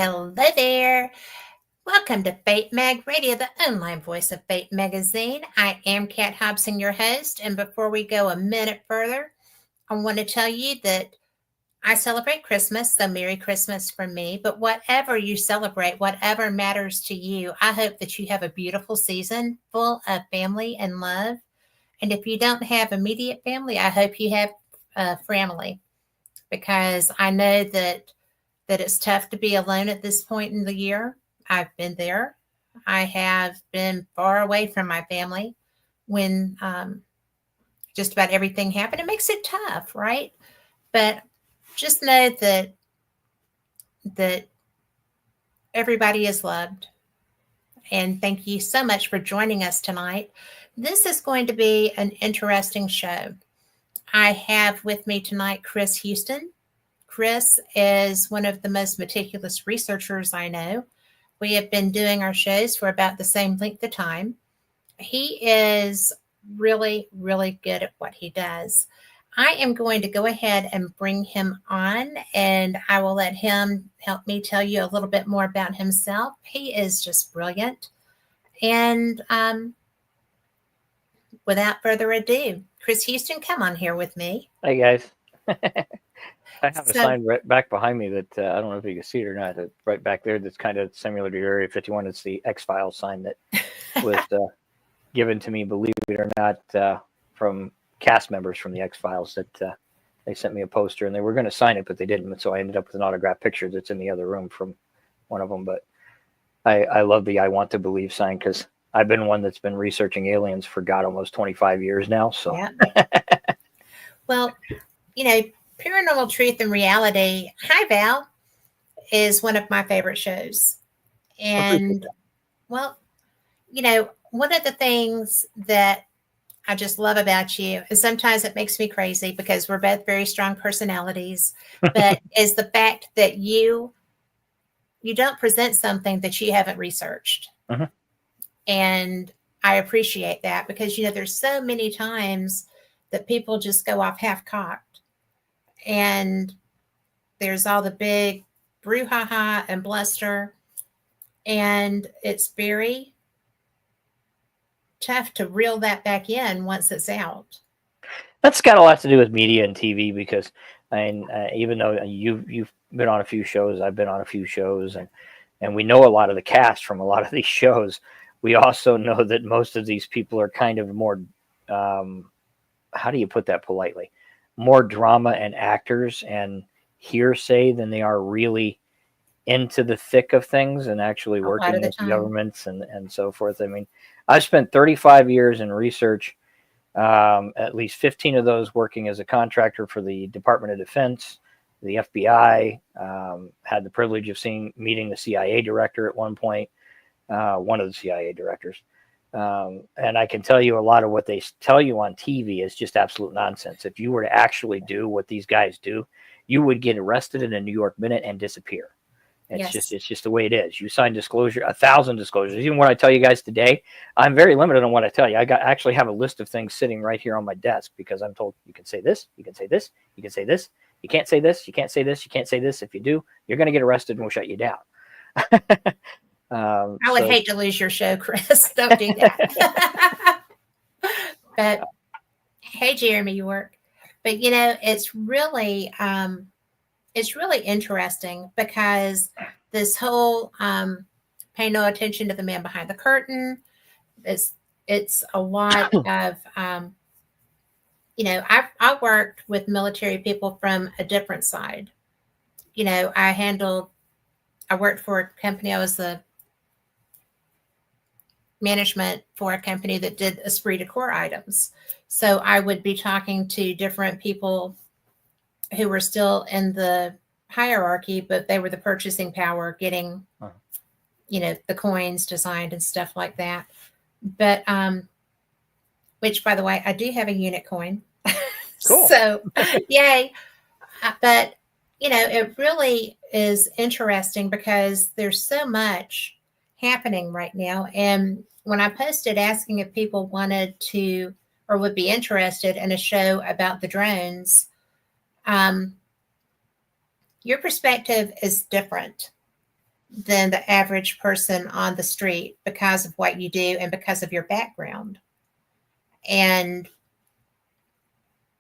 Hello there. Welcome to Fate Mag Radio, the online voice of Fate Magazine. I am Kat Hobson, your host. And before we go a minute further, I want to tell you that I celebrate Christmas, so Merry Christmas from me. But whatever you celebrate, whatever matters to you, I hope that you have a beautiful season full of family and love. And if you don't have immediate family, I hope you have family, because I know that it's tough to be alone at this point in the year. I've been there. I have been far away from my family when just about everything happened. It makes it tough, right? But just know that everybody is loved. And thank you so much for joining us tonight. This is going to be an interesting show. I have with me tonight Chris Houston. Chris is one of the most meticulous researchers I know. We have been doing our shows for about the same length of time. He is really, really good at what he does. I am going to go ahead and bring him on, and I will let him help me tell you a little bit more about himself. He is just brilliant. And without further ado, Chris Houston, come on here with me. Hey, guys. I have a sign right back behind me that I don't know if you can see it or not. Right back there, that's kind of similar to Area 51. It's the X-Files sign that was given to me, believe it or not, from cast members from the X-Files. That they sent me a poster, and they were going to sign it, but they didn't. So I ended up with an autographed picture that's in the other room from one of them. But I love the "I want to believe" sign, because I've been one that's been researching aliens for almost 25 years now. So, yeah. Well, Paranormal Truth and Reality, Hi Val, is one of my favorite shows. And, well, one of the things that I just love about you, and sometimes it makes me crazy because we're both very strong personalities, but is the fact that you don't present something that you haven't researched. Mm-hmm. And I appreciate that, because, there's so many times that people just go off half-cocked. And there's all the big brouhaha and bluster. And it's very tough to reel that back in once it's out. That's got a lot to do with media and TV, because even though you've been on a few shows, I've been on a few shows, and we know a lot of the cast from a lot of these shows. We also know that most of these people are kind of more, how do you put that politely, more drama and actors and hearsay than they are really into the thick of things and actually working with governments and so forth. I mean, I've spent 35 years in research, at least 15 of those working as a contractor for the Department of Defense, the FBI, had the privilege of meeting the CIA director at one point, one of the CIA directors. And I can tell you a lot of what they tell you on TV is just absolute nonsense. If you were to actually do what these guys do, you would get arrested in a New York minute and disappear. It's just the way it is. You sign disclosure, 1,000 disclosures. Even what I tell you guys today, I'm very limited on what I tell you. I actually have a list of things sitting right here on my desk, because I'm told you can say this, you can say this, you can say this, you can't say this, you can't say this, you can't say this. If you do, you're going to get arrested and we'll shut you down. I would hate to lose your show, Chris. Don't do that. But hey, Jeremy York. But it's really interesting, because this whole pay no attention to the man behind the curtain. It's a lot of I worked with military people from a different side. I worked for a company. I was the management for a company that did esprit de corps items. So I would be talking to different people who were still in the hierarchy, but they were the purchasing power, getting, the coins designed and stuff like that. But, which, by the way, I do have a unit coin. Cool. So, yay. But, it really is interesting, because there's so much happening right now. And when I posted asking if people wanted to or would be interested in a show about the drones, your perspective is different. than the average person on the street because of what you do and because of your background. And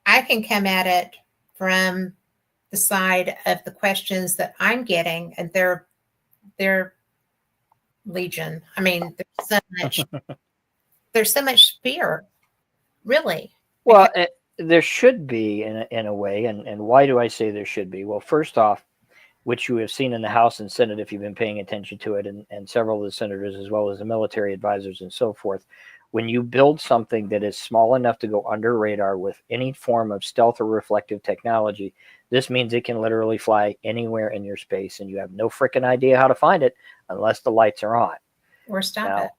I can come at it from the side of the questions that I'm getting, and they're legion. I mean, there's so much fear, really. Well, there should be in a way, and why do I say there should be? Well, first off, which you have seen in the House and Senate if you've been paying attention to it, and several of the senators, as well as the military advisors and so forth. When you build something that is small enough to go under radar with any form of stealth or reflective technology, this means it can literally fly anywhere in your space, and you have no freaking idea how to find it unless the lights are on. Or stop Now, it.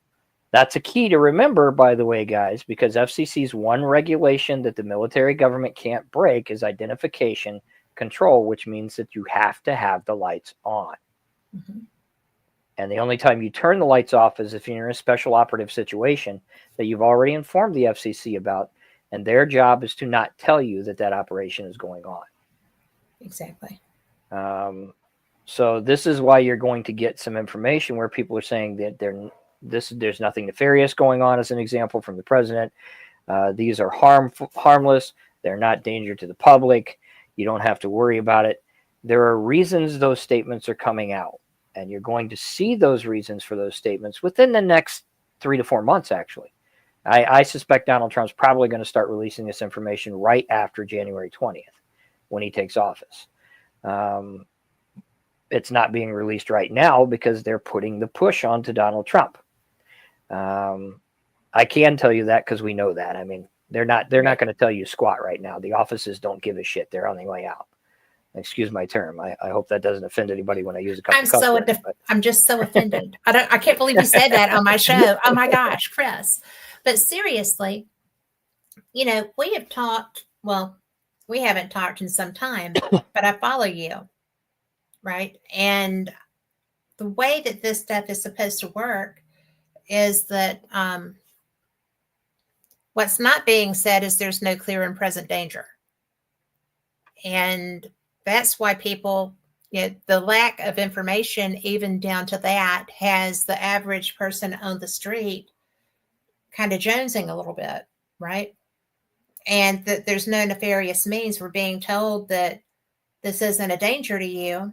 that's a key to remember, by the way, guys, because FCC's one regulation that the military government can't break is identification control, which means that you have to have the lights on. Mm-hmm. And the only time you turn the lights off is if you're in a special operative situation that you've already informed the FCC about, and their job is to not tell you that that operation is going on. Exactly. So this is why you're going to get some information where people are saying that there's nothing nefarious going on, as an example from the president. These are harmless. They're not danger to the public. You don't have to worry about it. There are reasons those statements are coming out, and you're going to see those reasons for those statements within the next 3 to 4 months, actually. I suspect Donald Trump's probably going to start releasing this information right after January 20th when he takes office. It's not being released right now because they're putting the push on to Donald Trump. I can tell you that because we know that. I mean, they're not going to tell you squat right now. The offices don't give a shit. They're on their way out. Excuse my term. I hope that doesn't offend anybody when I use a couple of cuss words. I'm just so offended. I can't believe you said that on my show. Oh my gosh, Chris. But seriously, we have talked, well, we haven't talked in some time, but I follow you, right? And the way that this stuff is supposed to work is that what's not being said is there's no clear and present danger. And that's why people, the lack of information, even down to that, has the average person on the street kind of jonesing a little bit, right? And that there's no nefarious means. We're being told that this isn't a danger to you,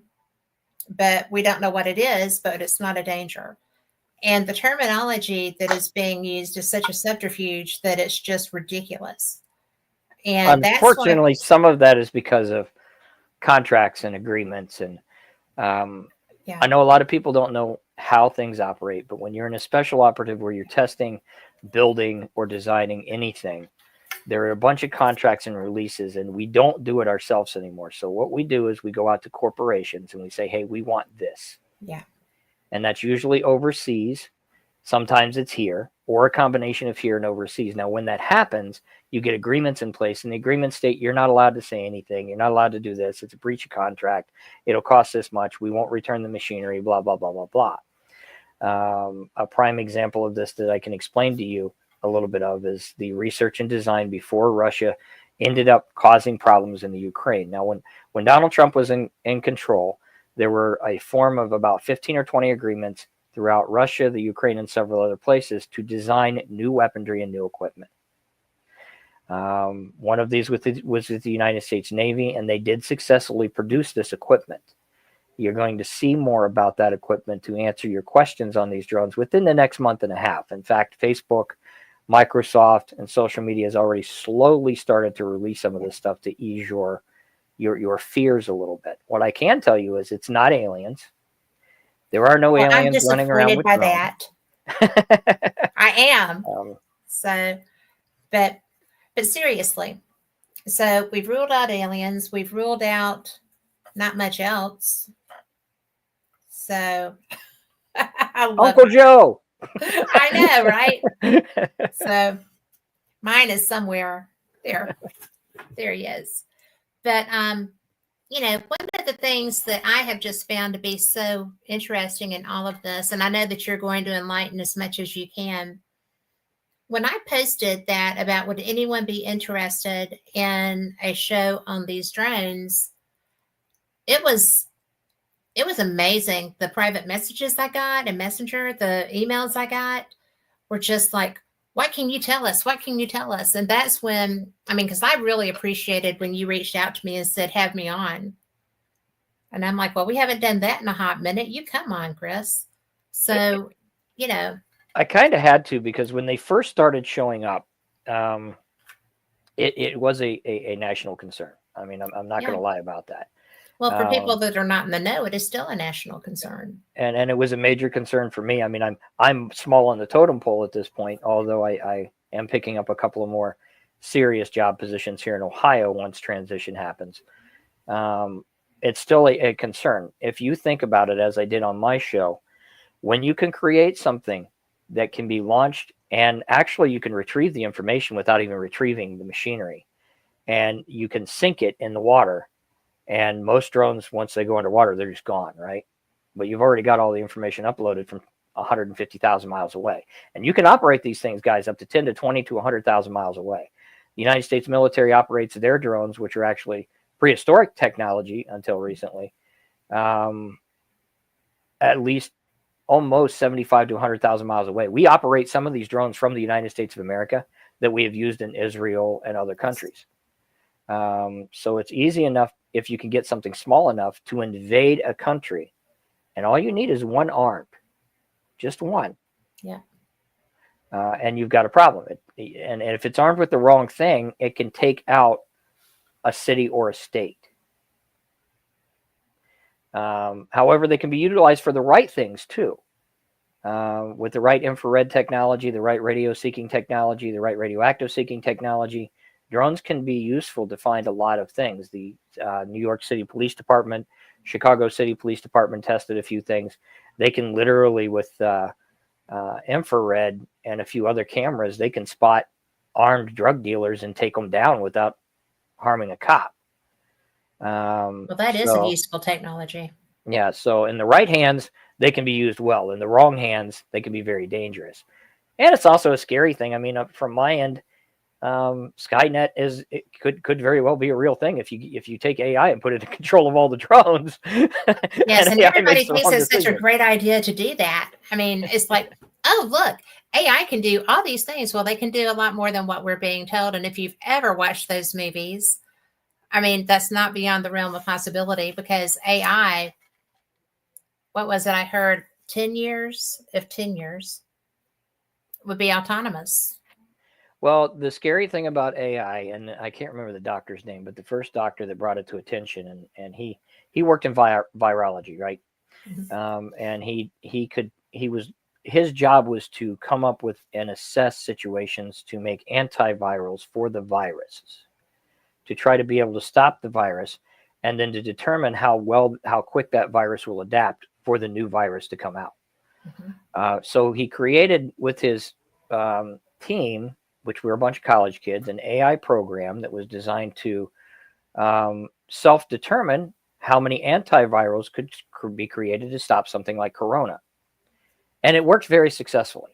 but we don't know what it is, but it's not a danger. And the terminology that is being used is such a subterfuge that it's just ridiculous. And unfortunately, some of that is because of contracts and agreements. And I know a lot of people don't know how things operate, but when you're in a special operative where you're testing, building, or designing anything, there are a bunch of contracts and releases, and we don't do it ourselves anymore. So what we do is we go out to corporations and we say, hey, we want this. Yeah. And that's usually overseas. Sometimes it's here, or a combination of here and overseas. Now, when that happens, you get agreements in place, and the agreements state you're not allowed to say anything. You're not allowed to do this. It's a breach of contract. It'll cost this much. We won't return the machinery, blah, blah, blah, blah, blah. A prime example of this that I can explain to you a little bit of is the research and design before Russia ended up causing problems in the Ukraine. Now, when Donald Trump was in control, there were a form of about 15 or 20 agreements throughout Russia, the Ukraine, and several other places to design new weaponry and new equipment. One of these was with the United States Navy, and they did successfully produce this equipment. You're going to see more about that equipment to answer your questions on these drones within the next month and a half. In fact, Facebook, Microsoft, and social media has already slowly started to release some of this stuff to ease your fears a little bit. What I can tell you is it's not aliens. There are no aliens running around with drones. I'm disappointed by that. I am. But seriously, so we've ruled out aliens. We've ruled out not much else. So Uncle Joe. I know, right? So mine is somewhere there. There he is. But one of the things that I have just found to be so interesting in all of this, and I know that you're going to enlighten as much as you can. When I posted that about would anyone be interested in a show on these drones, it was it was amazing. The private messages I got and Messenger, the emails I got were just like, what can you tell us? What can you tell us? And that's when, I mean, because I really appreciated when you reached out to me and said, have me on. And I'm like, well, we haven't done that in a hot minute. You come on, Chris. So, you know. I kind of had to, because when they first started showing up, it was a national concern. I mean, I'm not going to lie about that. Well, for people that are not in the know, it is still a national concern. And it was a major concern for me. I mean, I'm small on the totem pole at this point, although I am picking up a couple of more serious job positions here in Ohio once transition happens. It's still a concern. If you think about it, as I did on my show, when you can create something that can be launched, and actually you can retrieve the information without even retrieving the machinery, and you can sink it in the water, and most drones, once they go underwater, they're just gone, right? But you've already got all the information uploaded from 150,000 miles away. And you can operate these things, guys, up to 10 to 20 to 100,000 miles away. The United States military operates their drones, which are actually prehistoric technology until recently, at least almost 75 to 100,000 miles away. We operate some of these drones from the United States of America that we have used in Israel and other countries. So it's easy enough, if you can get something small enough, to invade a country. And all you need is one arm, just one. Yeah. And you've got a problem. And if it's armed with the wrong thing, it can take out a city or a state. However, they can be utilized for the right things too. With the right infrared technology, the right radio seeking technology, the right radioactive seeking technology, drones can be useful to find a lot of things. The New York City Police Department, Chicago City Police Department tested a few things. They can literally, with infrared and a few other cameras, they can spot armed drug dealers and take them down without harming a cop. Well, that is a useful technology. Yeah, so in the right hands, they can be used well. In the wrong hands, they can be very dangerous. And it's also a scary thing. I mean, from my end, Skynet could very well be a real thing if you take AI and put it in control of all the drones. Yes, and everybody thinks it's such a great idea to do that. I mean, it's like, oh, look, AI can do all these things. Well, they can do a lot more than what we're being told. And if you've ever watched those movies, I mean, that's not beyond the realm of possibility, because AI, what was it? I heard 10 years, if 10 years, would be autonomous. Well, the scary thing about AI, and I can't remember the doctor's name, but the first doctor that brought it to attention, and he worked in virology, right? Mm-hmm. And his job was to come up with and assess situations to make antivirals for the viruses, to try to be able to stop the virus, and then to determine how quick that virus will adapt for the new virus to come out. Mm-hmm. So he created with his team, which were a bunch of college kids, an AI program that was designed to self-determine how many antivirals could be created to stop something like Corona. And it worked very successfully.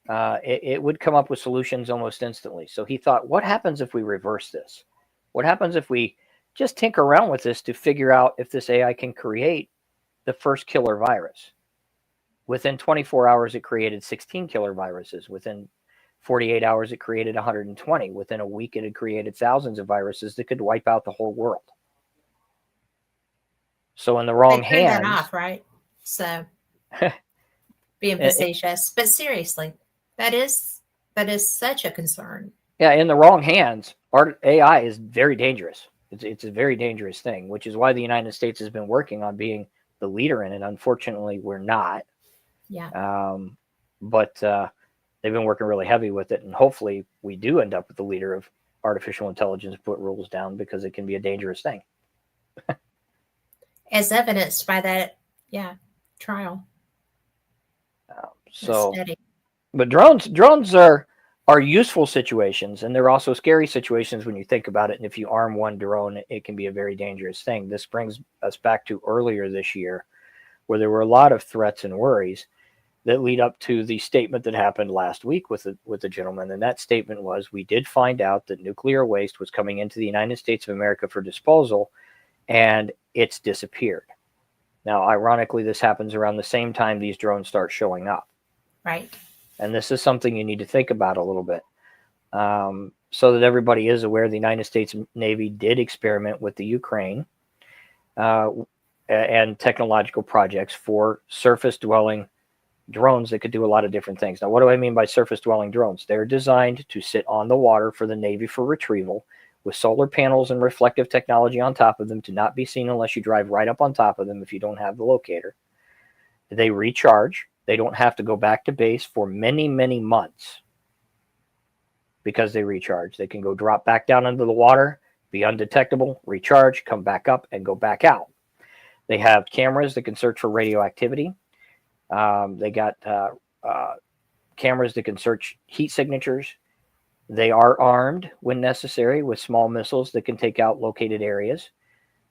It would come up with solutions almost instantly. So he thought, what happens if we reverse this? What happens if we just tinker around with this to figure out if this AI can create the first killer virus? Within 24 hours, it created 16 killer viruses. Within 48 hours, it created 120. Within a week, it had created thousands of viruses that could wipe out the whole world. So in the wrong hands... that off, right? So being facetious. But seriously, that is such a concern. Yeah, in the wrong hands, AI is very dangerous. It's a very dangerous thing, which is why the United States has been working on being the leader in it. Unfortunately, we're not. Yeah. But they've been working really heavy with it, and hopefully we do end up with the leader of artificial intelligence, put rules down, because it can be a dangerous thing. As evidenced by that, trial. But drones are useful situations, and they're also scary situations when you think about it. And if you arm one drone, it can be a very dangerous thing. This brings us back to earlier this year, where there were a lot of threats and worries that lead up to the statement that happened last week with the gentleman. And that statement was, we did find out that nuclear waste was coming into the United States of America for disposal, and it's disappeared. Now, ironically, this happens around the same time these drones start showing up. Right. And this is something you need to think about a little bit. So that everybody is aware, the United States Navy did experiment with the Ukraine and technological projects for surface-dwelling drones that could do a lot of different things. Now, what do I mean by surface-dwelling drones? They're designed to sit on the water for the Navy for retrieval with solar panels and reflective technology on top of them to not be seen unless you drive right up on top of them if you don't have the locator. They recharge. They don't have to go back to base for many, many months because they recharge. They can go drop back down into the water, be undetectable, recharge, come back up, and go back out. They have cameras that can search for radioactivity. They got cameras that can search heat signatures. They are armed when necessary with small missiles that can take out located areas.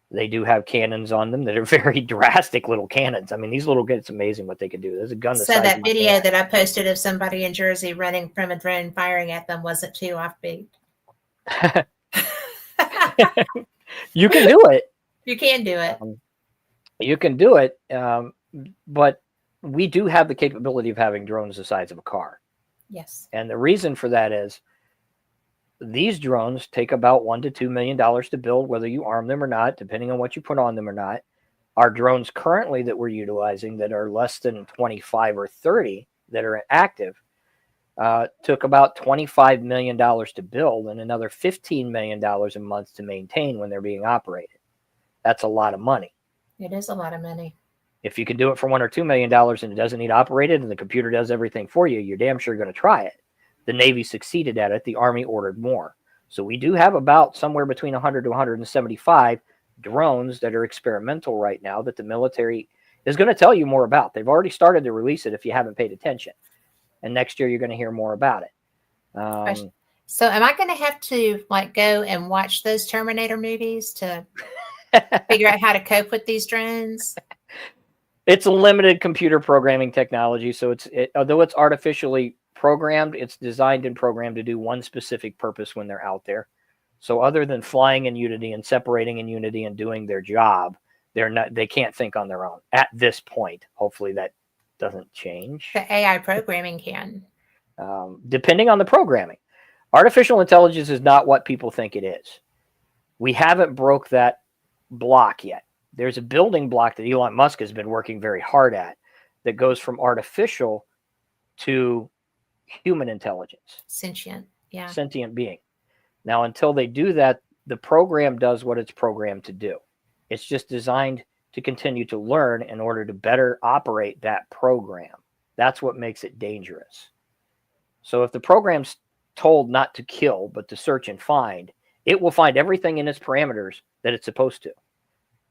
They do have cannons on them that are very drastic little cannons. I mean, these little guns, it's amazing what they can do. There's a gun the So size that of my video hand. that I posted of somebody in Jersey running from a drone firing at them wasn't too offbeat. You can do it. You can do it. You can do it, but we do have the capability of having drones the size of a car. Yes. And the reason for that is these drones take about $1 to $2 million to build, whether you arm them or not, depending on what you put on them or not. Our drones currently that we're utilizing that are less than 25 or 30 that are active took about $25 million to build and another $15 million a month to maintain when they're being operated. That's a lot of money. It is a lot of money. If you can do it for $1 or $2 million and it doesn't need operated and the computer does everything for you, you're damn sure going to try it. The Navy succeeded at it. The Army ordered more. So we do have about somewhere between 100 to 175 drones that are experimental right now that the military is going to tell you more about. They've already started to release it if you haven't paid attention. And next year you're going to hear more about it. So am I going to have to like go and watch those Terminator movies to figure out how to cope with these drones? It's a limited computer programming technology. So although it's artificially programmed, it's designed and programmed to do one specific purpose when they're out there. So other than flying in Unity and separating in Unity and doing their job, they can't think on their own at this point. Hopefully that doesn't change. The AI programming can. Depending on the programming. Artificial intelligence is not what people think it is. We haven't broke that block yet. There's a building block that Elon Musk has been working very hard at that goes from artificial to human intelligence. Sentient. Yeah. Sentient being. Now, until they do that, the program does what it's programmed to do. It's just designed to continue to learn in order to better operate that program. That's what makes it dangerous. So if the program's told not to kill, but to search and find, it will find everything in its parameters that it's supposed to,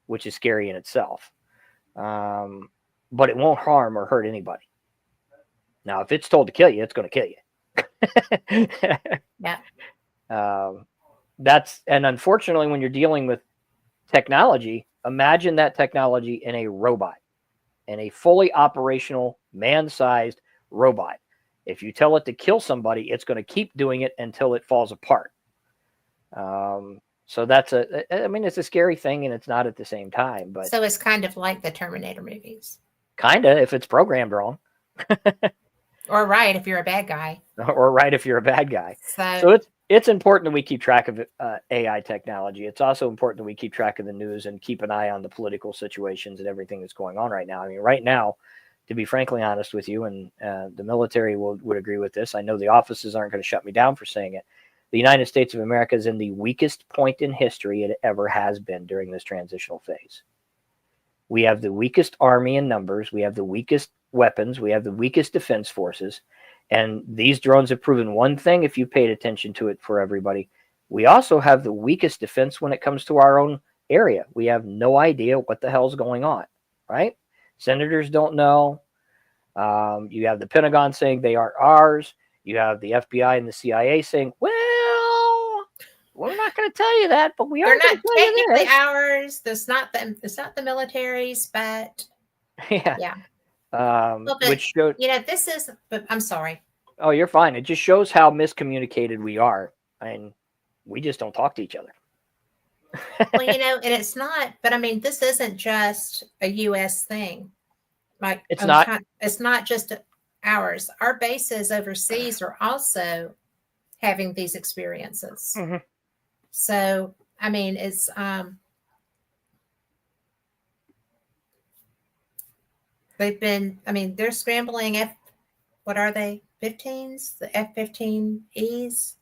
which is scary in itself. But it won't harm or hurt anybody. Now, if it's told to kill you, it's going to kill you. Yeah. And unfortunately, when you're dealing with technology, imagine that technology in a robot, in a fully operational, man-sized robot. If you tell it to kill somebody, it's going to keep doing it until it falls apart. So it's a scary thing, and it's not at the same time. But so it's kind of like the Terminator movies. Kind of, if it's programmed wrong. Or right, if you're a bad guy. Or right, if you're a bad guy. So it's important that we keep track of AI technology. It's also important that we keep track of the news and keep an eye on the political situations and everything that's going on right now. I mean, right now, to be frankly honest with you, and the military would agree with this, I know the offices aren't going to shut me down for saying it. The United States of America is in the weakest point in history it ever has been during this transitional phase. We have the weakest army in numbers. We have the weakest weapons. We have the weakest defense forces. And these drones have proven one thing if you paid attention to it for everybody. We also have the weakest defense when it comes to our own area. We have no idea what the hell's going on, right? Senators don't know. You have the Pentagon saying they aren't ours. You have the FBI and the CIA saying, well, we're not going to tell you that, but we are going to tell you this. They're not technically ours. It's not the military's, but yeah. Which showed, this is, but I'm sorry. Oh, you're fine. It just shows how miscommunicated we are. And we just don't talk to each other. Well, and it's not, but I mean, this isn't just a U.S. thing. Like, It's not. it's not just ours. Our bases overseas are also having these experiences. Mhm. So, I mean, they're scrambling what are they? 15s, the F-15Es.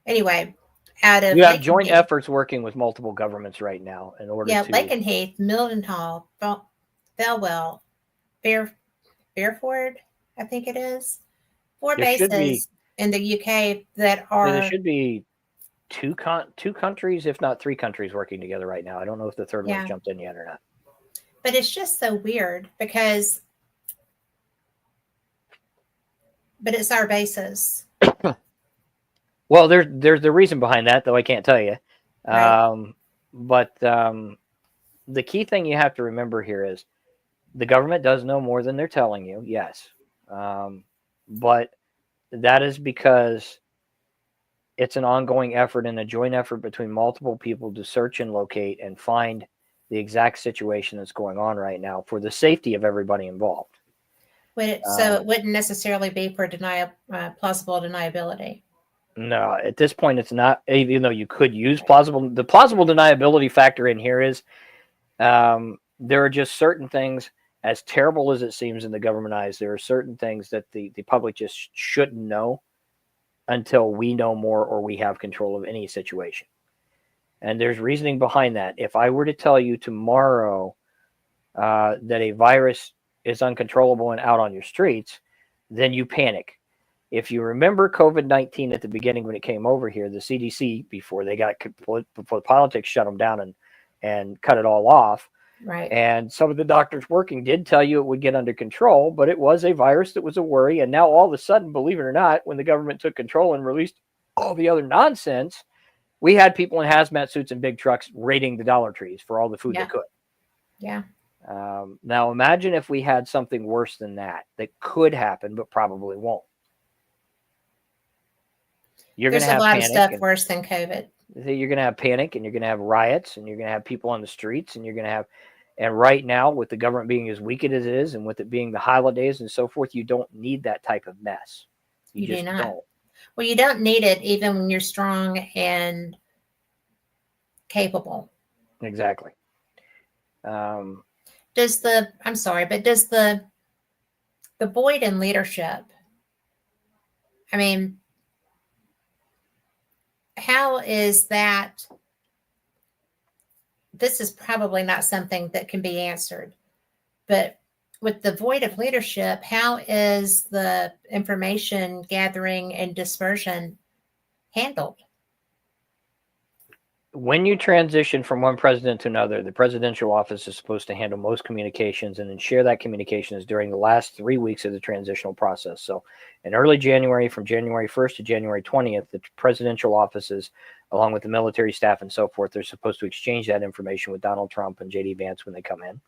Anyway, out of You have Lake and joint Heath. efforts working with multiple governments right now in order Yeah, Lake to. and Heath, Mildenhall, Belwell, Fairford, I think it is. 4 There should be. bases in the UK that There are, should be two countries, if not three countries, working together right now. I don't know if the third one's yeah. jumped in yet or not. But it's just so weird because, but it's our bases, Well, there's the reason behind that, though I can't tell you. right? But the key thing you have to remember here is the government does know more than they're telling you, yes. But that is because it's an ongoing effort and a joint effort between multiple people to search and locate and find the exact situation that's going on right now for the safety of everybody involved. So it wouldn't necessarily be for plausible deniability. No, at this point, it's not. Even though you could use plausible, the plausible deniability factor in here is there are just certain things, as terrible as it seems in the government eyes, there are certain things that the public just shouldn't know until we know more or we have control of any situation. And there's reasoning behind that. If I were to tell you tomorrow that a virus is uncontrollable and out on your streets, then you panic. If you remember COVID-19 at the beginning when it came over here, the CDC, before politics shut them down and cut it all off, Right. and some of the doctors working did tell you it would get under control, but it was a virus that was a worry. And now all of a sudden, believe it or not, when the government took control and released all the other nonsense, we had people in hazmat suits and big trucks raiding the Dollar Trees for all the food they could. Yeah. Now imagine if we had something worse than that could happen, but probably won't. There's a lot of stuff worse than COVID. You're going to have panic, and you're going to have riots, and you're going to have people on the streets, and you're going to have, and right now, with the government being as weak as it is, and with it being the holidays and so forth, you don't need that type of mess. You just do not. Don't. Well, you don't need it even when you're strong and capable. Exactly. Does the void in leadership, I mean, how is that? This is probably not something that can be answered, but with the void of leadership, how is the information gathering and dispersion handled? When you transition from one president to another, the presidential office is supposed to handle most communications and then share that communications during the last 3 weeks of the transitional process. So in early January, from January 1st to January 20th, the presidential offices, along with the military staff and so forth, they're supposed to exchange that information with Donald Trump and J.D. Vance when they come in.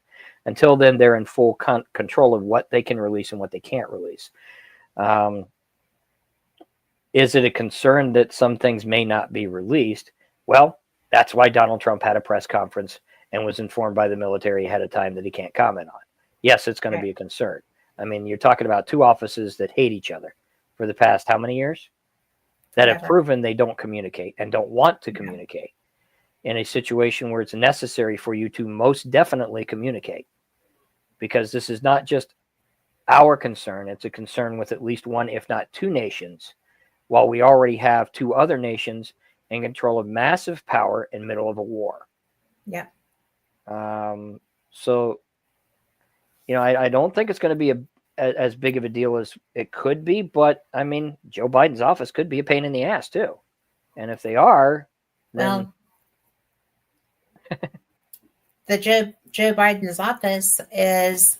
Until then, they're in full control of what they can release and what they can't release. Is it a concern that some things may not be released? Well, that's why Donald Trump had a press conference and was informed by the military ahead of time that he can't comment on. Yes, it's going to be a concern. I mean, you're talking about two offices that hate each other for the past how many years? That have proven they don't communicate and don't want to communicate in a situation where it's necessary for you to most definitely communicate. Because this is not just our concern, it's a concern with at least one, if not two nations, while we already have two other nations in control of massive power in the middle of a war. Yeah. So, I don't think it's going to be as big of a deal as it could be, but I mean, Joe Biden's office could be a pain in the ass too. And if they are, then the Joe Biden's office is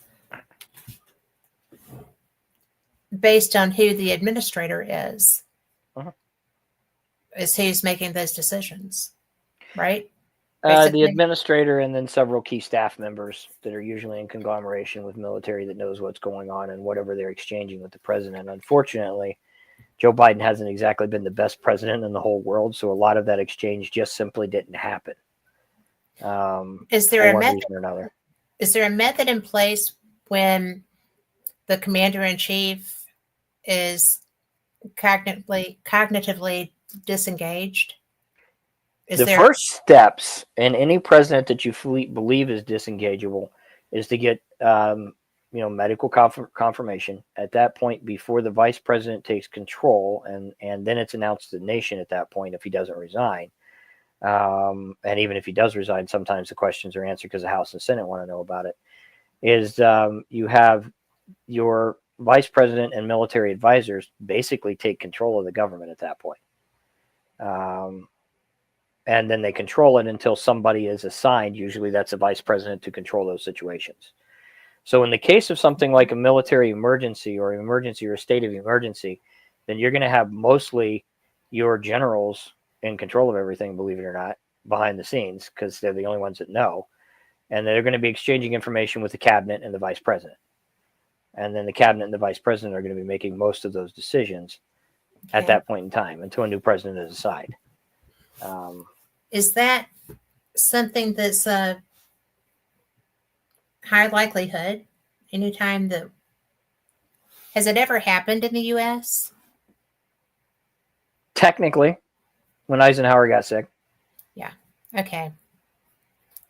based on who the administrator is. Is who's making those decisions, right? The administrator and then several key staff members that are usually in conglomeration with military that knows what's going on and whatever they're exchanging with the president. Unfortunately, Joe Biden hasn't exactly been the best president in the whole world, so a lot of that exchange just simply didn't happen. Is For there a one method? reason or another. Is there a method in place when the commander in chief is cognitively disengaged? Is The there? first steps in any president that you believe is disengageable is to get medical confirmation at that point before the vice president takes control, and then it's announced to the nation at that point if he doesn't resign. And even if he does resign, sometimes the questions are answered because the House and Senate want to know about it. Is you have your vice president and military advisors basically take control of the government at that point. And then they control it until somebody is assigned. Usually that's a vice president to control those situations. So in the case of something like a military emergency or a state of emergency, then you're going to have mostly your generals in control of everything, believe it or not, behind the scenes, because they're the only ones that know. And they're going to be exchanging information with the cabinet and the vice president. And then the cabinet and the vice president are going to be making most of those decisions at that point in time until a new president is assigned. Is that something that's a high likelihood? Anytime that has it ever happened in the U.S.? Technically, when Eisenhower got sick. Yeah. Okay.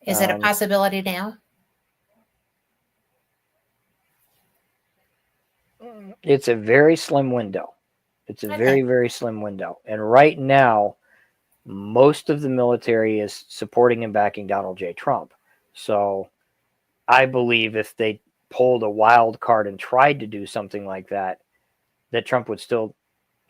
Is it a possibility now? It's a very slim window. It's a very, very slim window. And right now, most of the military is supporting and backing Donald J. Trump. So I believe if they pulled a wild card and tried to do something like that, that Trump would still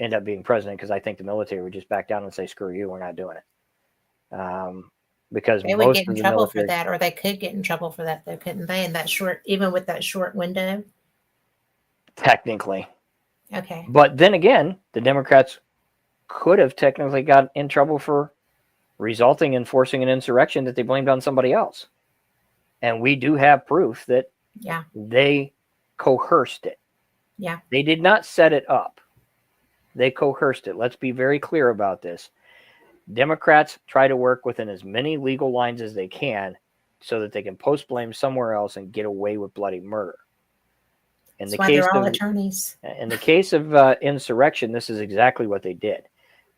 end up being president, because I think the military would just back down and say, screw you, we're not doing it. Because they would get in trouble for that, or they could get in trouble for that, though, couldn't they? In that short, even with that short window? Technically. Okay. But then again, the Democrats could have technically got in trouble for resulting in forcing an insurrection that they blamed on somebody else. And we do have proof that they coerced it. Yeah. They did not set it up. They coerced it. Let's be very clear about this. Democrats try to work within as many legal lines as they can so that they can post blame somewhere else and get away with bloody murder. That's why they're all attorneys. In the case of insurrection, this is exactly what they did.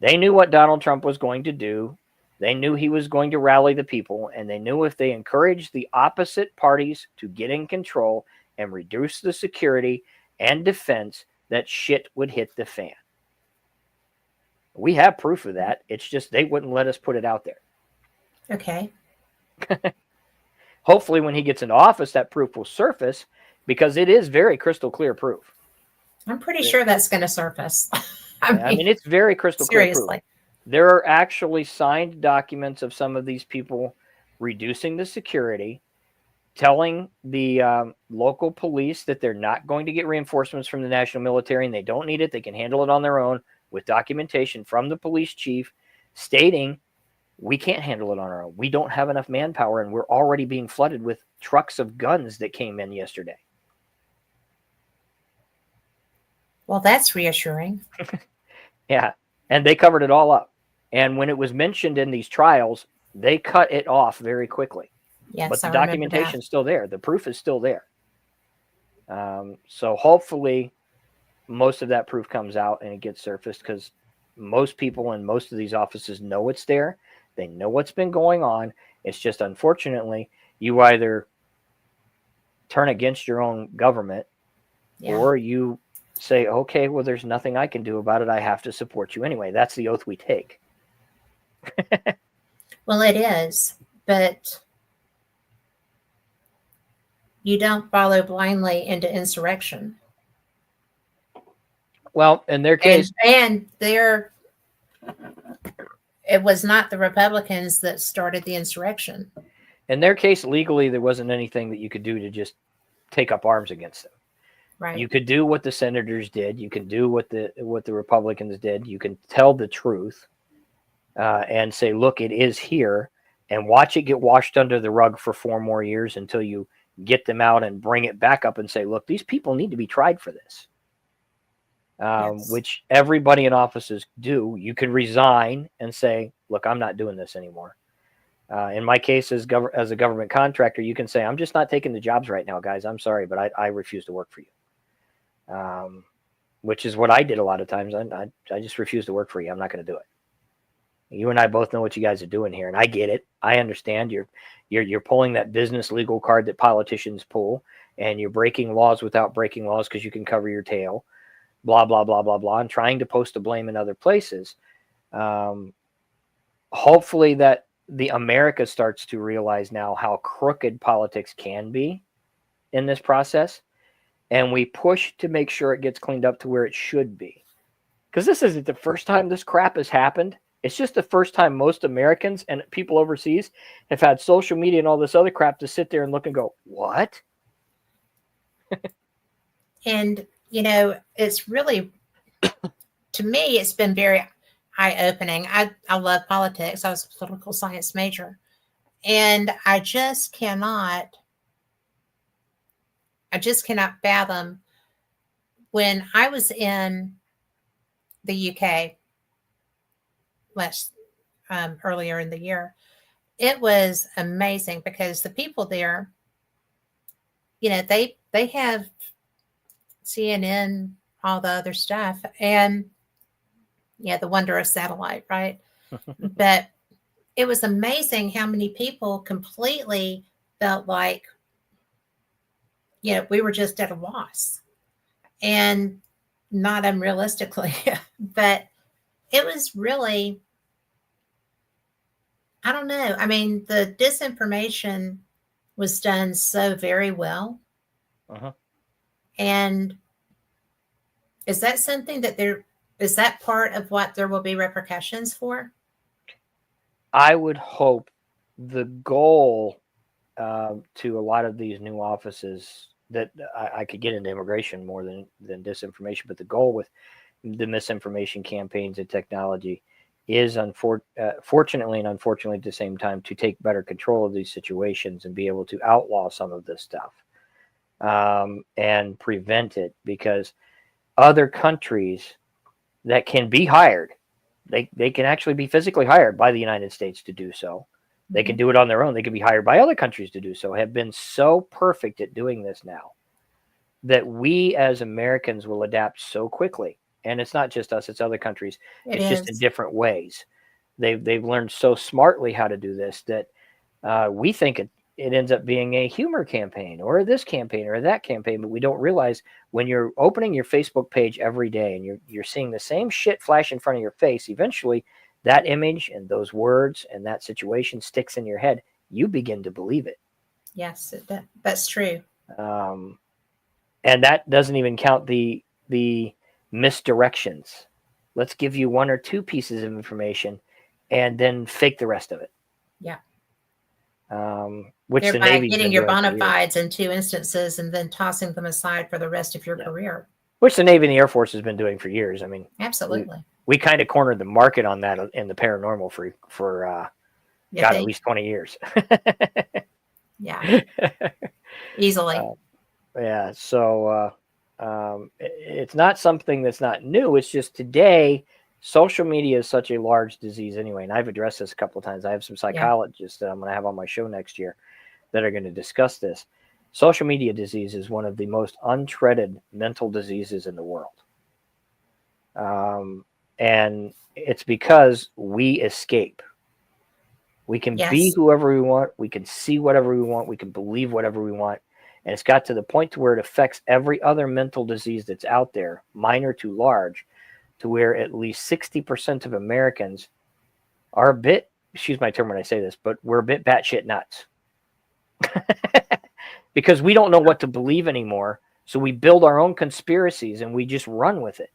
They knew what Donald Trump was going to do. They knew he was going to rally the people, and they knew if they encouraged the opposite parties to get in control and reduce the security and defense, that shit would hit the fan. We have proof of that. It's just they wouldn't let us put it out there. Okay. Hopefully when he gets into office, that proof will surface, because it is very crystal clear proof. I'm pretty sure that's going to surface. I mean, it's very crystal clear proof. There are actually signed documents of some of these people reducing the security, telling the local police that they're not going to get reinforcements from the national military and they don't need it. They can handle it on their own, with documentation from the police chief stating we can't handle it on our own. We don't have enough manpower, and we're already being flooded with trucks of guns that came in yesterday. Well, that's reassuring. Yeah. And they covered it all up. And when it was mentioned in these trials, they cut it off very quickly. Yes, but the documentation is still there. The proof is still there. So hopefully most of that proof comes out and it gets surfaced, because most people in most of these offices know it's there. They know what's been going on. It's just, unfortunately, you either turn against your own government or you say, okay, well, there's nothing I can do about it. I have to support you anyway. That's the oath we take. Well, it is, but you don't follow blindly into insurrection. Well, in their case, and it was not the Republicans that started the insurrection. In their case, legally, there wasn't anything that you could do to just take up arms against them. Right. You could do what the senators did. You can do what the Republicans did. You can tell the truth and say, look, it is here, and watch it get washed under the rug for 4 more years until you get them out and bring it back up and say, look, these people need to be tried for this. Yes. which everybody in offices do. You can resign and say, look, I'm not doing this anymore. In my case, as a government contractor, you can say, I'm just not taking the jobs right now, guys. I'm sorry, but I refuse to work for you. Which is what I did a lot of times. I just refuse to work for you. I'm not going to do it. You and I both know what you guys are doing here, and I get it. I understand you're pulling that business legal card that politicians pull, and you're breaking laws without breaking laws because you can cover your tail. Blah, blah, blah, blah, blah, and trying to post the blame in other places. Hopefully that the America starts to realize now how crooked politics can be in this process, and we push to make sure it gets cleaned up to where it should be. Because this isn't the first time this crap has happened. It's just the first time most Americans and people overseas have had social media and all this other crap to sit there and look and go, what? And, it's really, to me, it's been very eye-opening. I love politics. I was a political science major. And I just cannot fathom, when I was in the UK earlier in the year, it was amazing because the people there, they have CNN, all the other stuff, and the wonder of satellite, right? But it was amazing how many people completely felt like, we were just at a loss, and not unrealistically, but it was really, I don't know. I mean, the disinformation was done so very well. Uh-huh. And is that something that is that part of what there will be repercussions for? I would hope the goal to a lot of these new offices that I could get into immigration more than disinformation, but the goal with the misinformation campaigns and technology is fortunately and unfortunately at the same time to take better control of these situations and be able to outlaw some of this stuff and prevent it, because other countries that can be hired, they can actually be physically hired by the United States to do so. They can do it on their own. They can be hired by other countries to do so, have been so perfect at doing this now that we as Americans will adapt so quickly. And it's not just us, it's other countries. It's just in different ways. They've learned so smartly how to do this that we think it ends up being a humor campaign or this campaign or that campaign, but we don't realize when you're opening your Facebook page every day and you're seeing the same shit flash in front of your face, eventually that image and those words and that situation sticks in your head. You begin to believe it. Yes, that's true. And that doesn't even count the misdirections. Let's give you one or two pieces of information and then fake the rest of it. Yeah. Which thereby the Navy's getting your bona fides in two instances and then tossing them aside for the rest of your career. Which the Navy and the Air Force has been doing for years. I mean, absolutely. We kind of cornered the market on that in the paranormal for at least 20 years. Yeah. Easily. Yeah. So it's not something that's not new. It's just today, social media is such a large disease anyway. And I've addressed this a couple of times. I have some psychologists that I'm going to have on my show next year that are going to discuss this. Social media disease is one of the most untreated mental diseases in the world. And it's because we escape. We can be whoever we want. We can see whatever we want. We can believe whatever we want. And it's got to the point to where it affects every other mental disease that's out there, minor to large, to where at least 60% of Americans are a bit, excuse my term when I say this, but we're a bit batshit nuts. Because we don't know what to believe anymore. So we build our own conspiracies and we just run with it.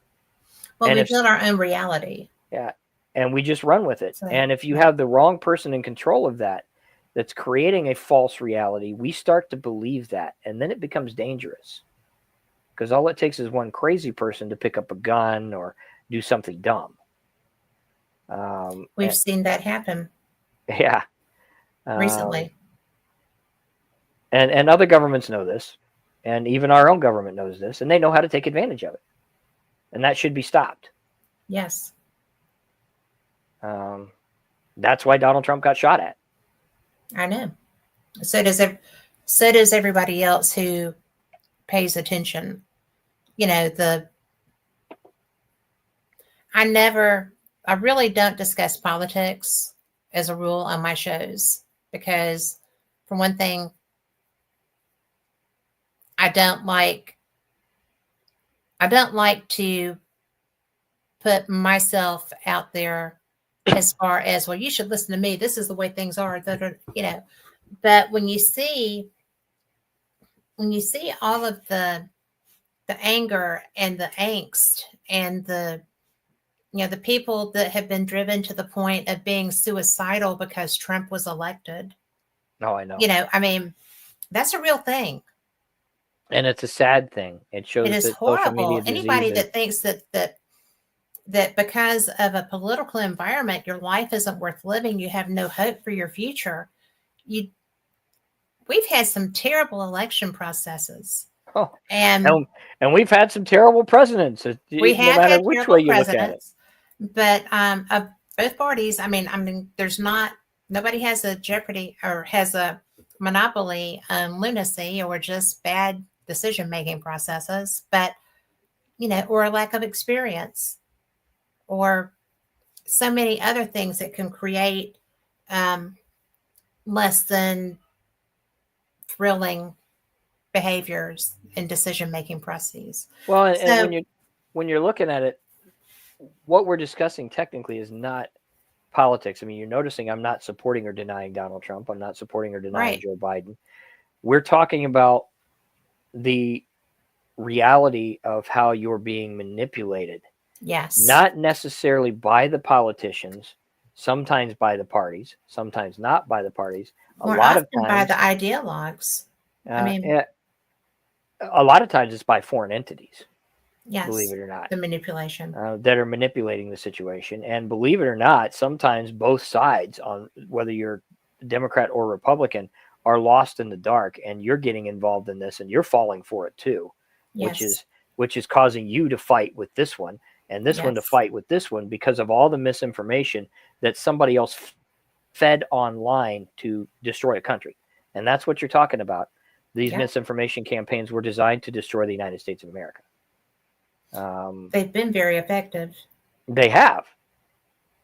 Well, we build our own reality. Yeah. And we just run with it. So, and if you have the wrong person in control of that, that's creating a false reality, we start to believe that. And then it becomes dangerous. Because all it takes is one crazy person to pick up a gun or do something dumb. We've seen that happen. Yeah. Recently. And other governments know this. And even our own government knows this. And they know how to take advantage of it. and that should be stopped. Yes. That's why Donald Trump got shot at. I know. So does everybody else who pays attention. You know, I really don't discuss politics as a rule on my shows because, for one thing, I don't like to put myself out there as far as, well, you should listen to me. This is the way things are. But when you see all of the anger and the angst and the people that have been driven to the point of being suicidal because Trump was elected. No, I know. I mean, that's a real thing. And it's a sad thing. It shows It is that horrible. social media Anybody disease that thinks that because of a political environment, your life isn't worth living, you have no hope for your future. We've had some terrible election processes. Oh, and we've had some terrible presidents. We no have matter had which terrible way you presidents, look at it. But of both parties, I mean, nobody has a jeopardy or has a monopoly on lunacy or just bad decision-making processes, but, or a lack of experience or so many other things that can create less than thrilling behaviors and decision-making processes. Well, and when you're looking at it, what we're discussing technically is not politics. I mean, you're noticing I'm not supporting or denying Donald Trump. I'm not supporting or denying Joe Biden. We're talking about the reality of how you're being manipulated. Yes. Not necessarily by the politicians, sometimes by the parties, sometimes not by the parties. A lot of times by the ideologues. A lot of times it's by foreign entities. Yes, believe it or not. The manipulation. That are manipulating the situation. And believe it or not, sometimes both sides, on whether you're Democrat or Republican, are lost in the dark, and you're getting involved in this and you're falling for it too. Yes. which is causing you to fight with this one and this one to fight with this one because of all the misinformation that somebody else fed online to destroy a country. And that's what you're talking about. These misinformation campaigns were designed to destroy the United States of America. They've been very effective. They have.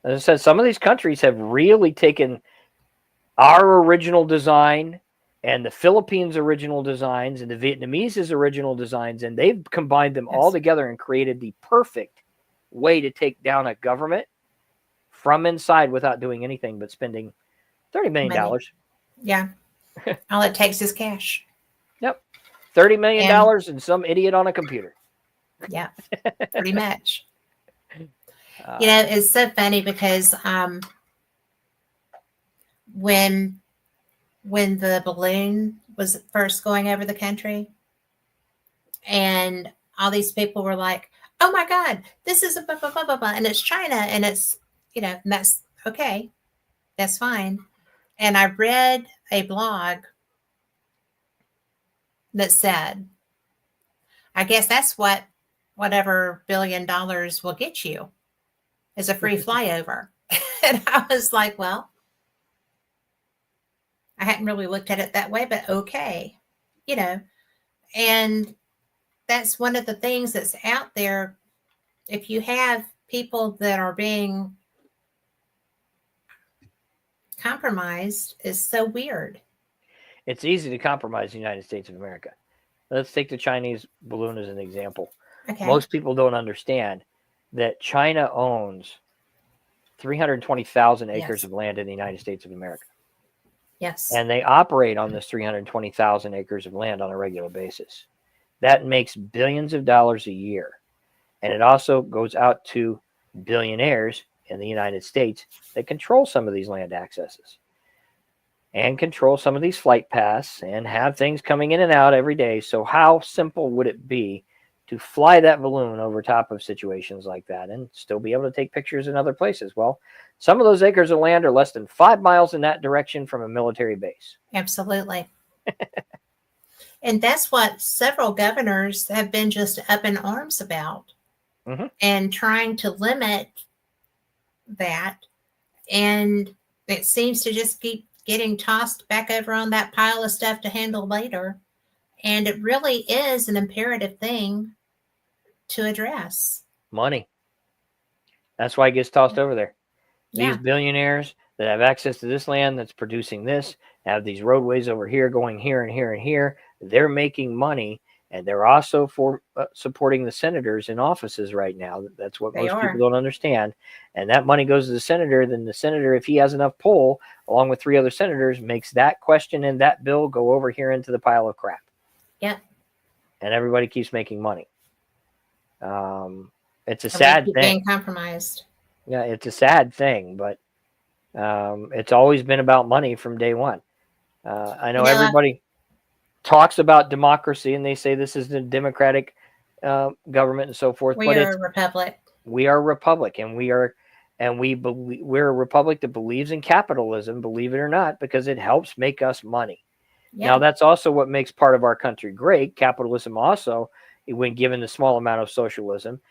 As I said, some of these countries have really taken our original design and the Philippines' original designs and the Vietnamese' original designs, and they've combined them all together and created the perfect way to take down a government from inside without doing anything but spending $30 million. Yeah. All it takes is cash. Yep. $30 million and some idiot on a computer. Yeah, pretty much. It's so funny because when the balloon was first going over the country and all these people were like, oh my God, this is a blah, blah, blah, blah, blah, and it's China, and it's, and that's okay. That's fine. And I read a blog that said, I guess that's whatever $1 billion will get you is a free flyover. And I was like, well, I hadn't really looked at it that way, but okay. And that's one of the things that's out there. If you have people that are being compromised, is so weird. It's easy to compromise the United States of America. Let's take the Chinese balloon as an example. Okay. Most people don't understand that China owns 320,000 acres of land in the United States of America. Yes. And they operate on this 320,000 acres of land on a regular basis. That makes billions of dollars a year. And it also goes out to billionaires in the United States that control some of these land accesses and control some of these flight paths and have things coming in and out every day. So how simple would it be to fly that balloon over top of situations like that and still be able to take pictures in other places? Well, some of those acres of land are less than 5 miles in that direction from a military base. Absolutely. And that's what several governors have been just up in arms about. and trying to limit that. And it seems to just keep getting tossed back over on that pile of stuff to handle later. And it really is an imperative thing to address. Money. That's why it gets tossed over there. Yeah. These billionaires that have access to this land that's producing this, have these roadways over here going here and here and here. They're making money, and they're also supporting the senators in offices right now. That's what most people don't understand. And that money goes to the senator. Then the senator, if he has enough pull, along with 3 other senators, makes that question and that bill go over here into the pile of crap. Yeah. And everybody keeps making money. It's a sad thing. Being compromised. Yeah, it's a sad thing, but it's always been about money from day one. I know everybody talks about democracy, and they say this is the democratic government and so forth. But are a republic. We are a republic, and we're a republic that believes in capitalism, believe it or not, because it helps make us money. Yeah. Now, that's also what makes part of our country great. Capitalism also, when given a small amount of socialism,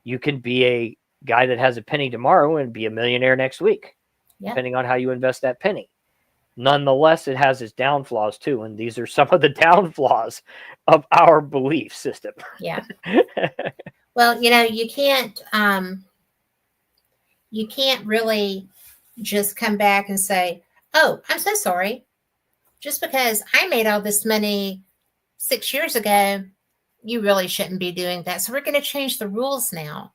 you can be a guy that has a penny tomorrow and be a millionaire next week, depending on how you invest that penny. Nonetheless, it has its downfalls too, and these are some of the downfalls of our belief system. Yeah. Well, you can't really just come back and say, "Oh, I'm so sorry. Just because I made all this money 6 years ago, you really shouldn't be doing that. So we're going to change the rules now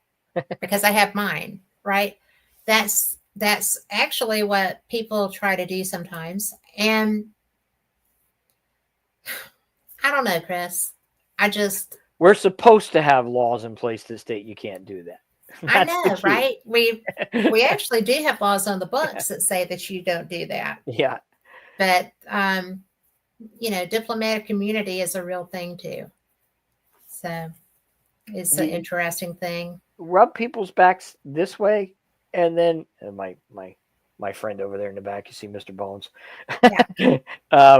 because I have mine," right? That's actually what people try to do sometimes. And I don't know, Chris. We're supposed to have laws in place that state you can't do that. I know, right? We actually do have laws on the books that say that you don't do that. Yeah. But, diplomatic immunity is a real thing too. So it's an interesting thing. Rub people's backs this way, and then my friend over there in the back, you see Mr. Bones. Yeah.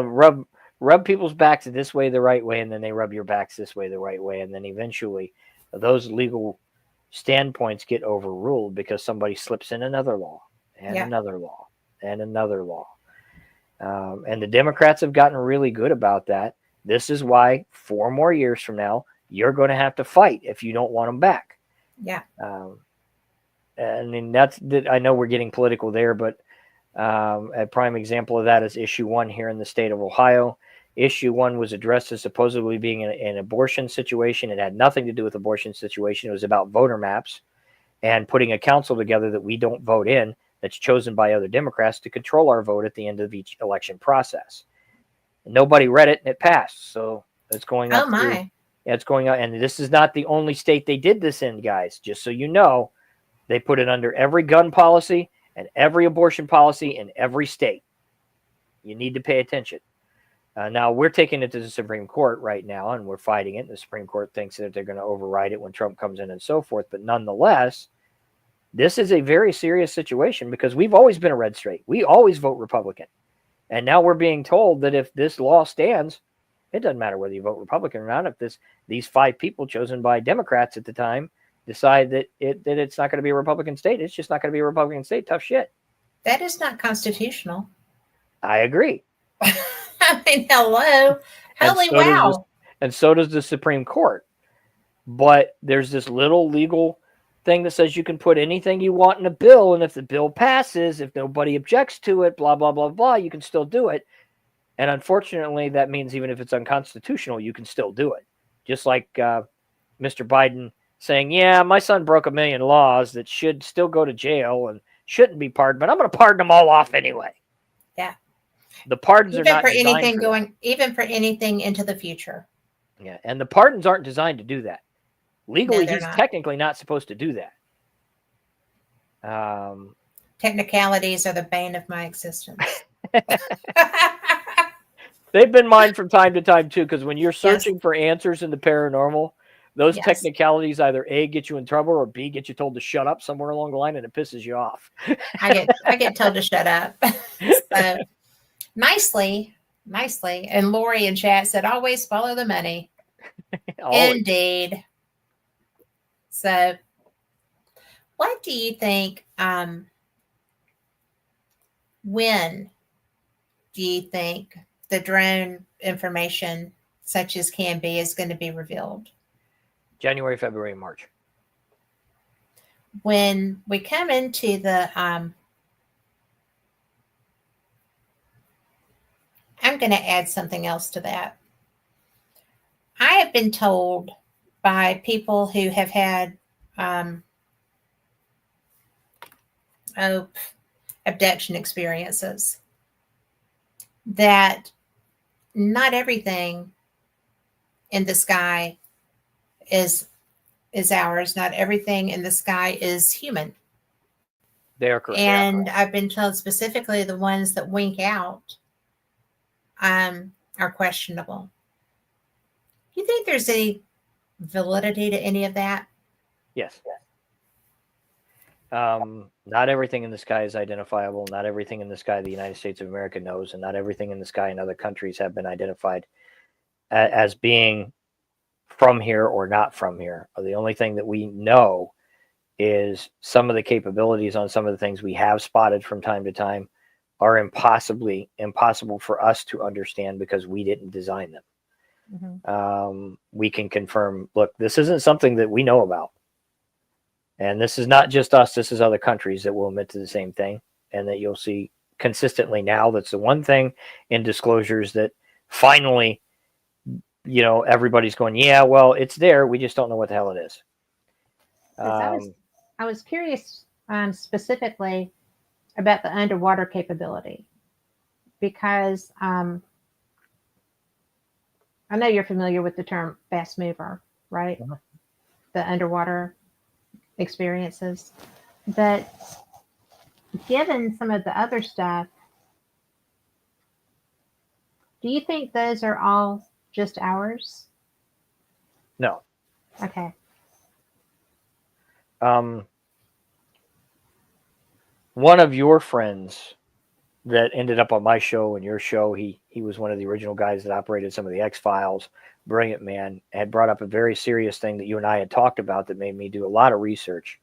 Rub people's backs this way the right way, and then they rub your backs this way the right way, and then eventually those legal standpoints get overruled because somebody slips in another law and another law and another law. And the Democrats have gotten really good about that. This is why 4 more years from now, you're going to have to fight if you don't want them back. Yeah. I mean, I know we're getting political there, but a prime example of that is issue 1 here in the state of Ohio. Issue 1 was addressed as supposedly being an abortion situation. It had nothing to do with abortion situation. It was about voter maps and putting a council together that we don't vote in, that's chosen by other Democrats to control our vote at the end of each election process. Nobody read it, and it passed. So it's going up. Oh, my. It's going on. And this is not the only state they did this in, guys. Just so you know, they put it under every gun policy and every abortion policy in every state. You need to pay attention. Now, we're taking it to the Supreme Court right now, and we're fighting it. The Supreme Court thinks that they're going to override it when Trump comes in and so forth. But nonetheless, this is a very serious situation because we've always been a red state. We always vote Republican. And now we're being told that if this law stands, it doesn't matter whether you vote Republican or not. If these 5 people chosen by Democrats at the time decide that it's not going to be a Republican state, it's just not going to be a Republican state. Tough shit. That is not constitutional. I agree. I mean, hello. Holy wow. And so does the Supreme Court. But there's this little legal thing that says you can put anything you want in a bill, and if the bill passes, if nobody objects to it, blah, blah, blah, blah, you can still do it. And unfortunately, that means even if it's unconstitutional, you can still do it. Just like Mr. Biden saying, yeah, my son broke 1 million laws that should still go to jail and shouldn't be pardoned, but I'm going to pardon them all off anyway. Yeah. The pardons are not for anything going, even for anything into the future. Yeah, and the pardons aren't designed to do that. Legally, he's technically not supposed to do that. Technicalities are the bane of my existence. They've been mine from time to time, too, because when you're searching for answers in the paranormal, those technicalities either A, get you in trouble, or B, get you told to shut up somewhere along the line, and it pisses you off. I get told to shut up. So, nicely. And Lori in chat said, always follow the money. Indeed. So What do you think? When do you think the drone information, such as can be, is going to be revealed? January, February, March. When we come into the, I'm going to add something else to that. I have been told by people who have had oh, abduction experiences that not everything in the sky is ours. Not everything in the sky is human. They are correct. And I've been told specifically the ones that wink out are questionable. Do you think there's any validity to any of that? Yes. Not everything in the sky is identifiable. Not everything in the sky the United States of America knows, and not everything in the sky in other countries have been identified as being from here or not from here. The only thing that we know is some of the capabilities on some of the things we have spotted from time to time are impossible for us to understand because we didn't design them. Mm-hmm. We can confirm, look, this isn't something that we know about. And this is not just us, this is other countries that will admit to the same thing, and that you'll see consistently now. That's the one thing in disclosures that finally, everybody's going, yeah, well, it's there. We just don't know what the hell it is. I was curious specifically about the underwater capability because I know you're familiar with the term fast mover, right? Uh-huh. The underwater experiences. But given some of the other stuff, do you think those are all just ours? No. Okay. One of your friends that ended up on my show and your show, he was one of the original guys that operated some of the X-Files, brilliant man, had brought up a very serious thing that you and I had talked about that made me do a lot of research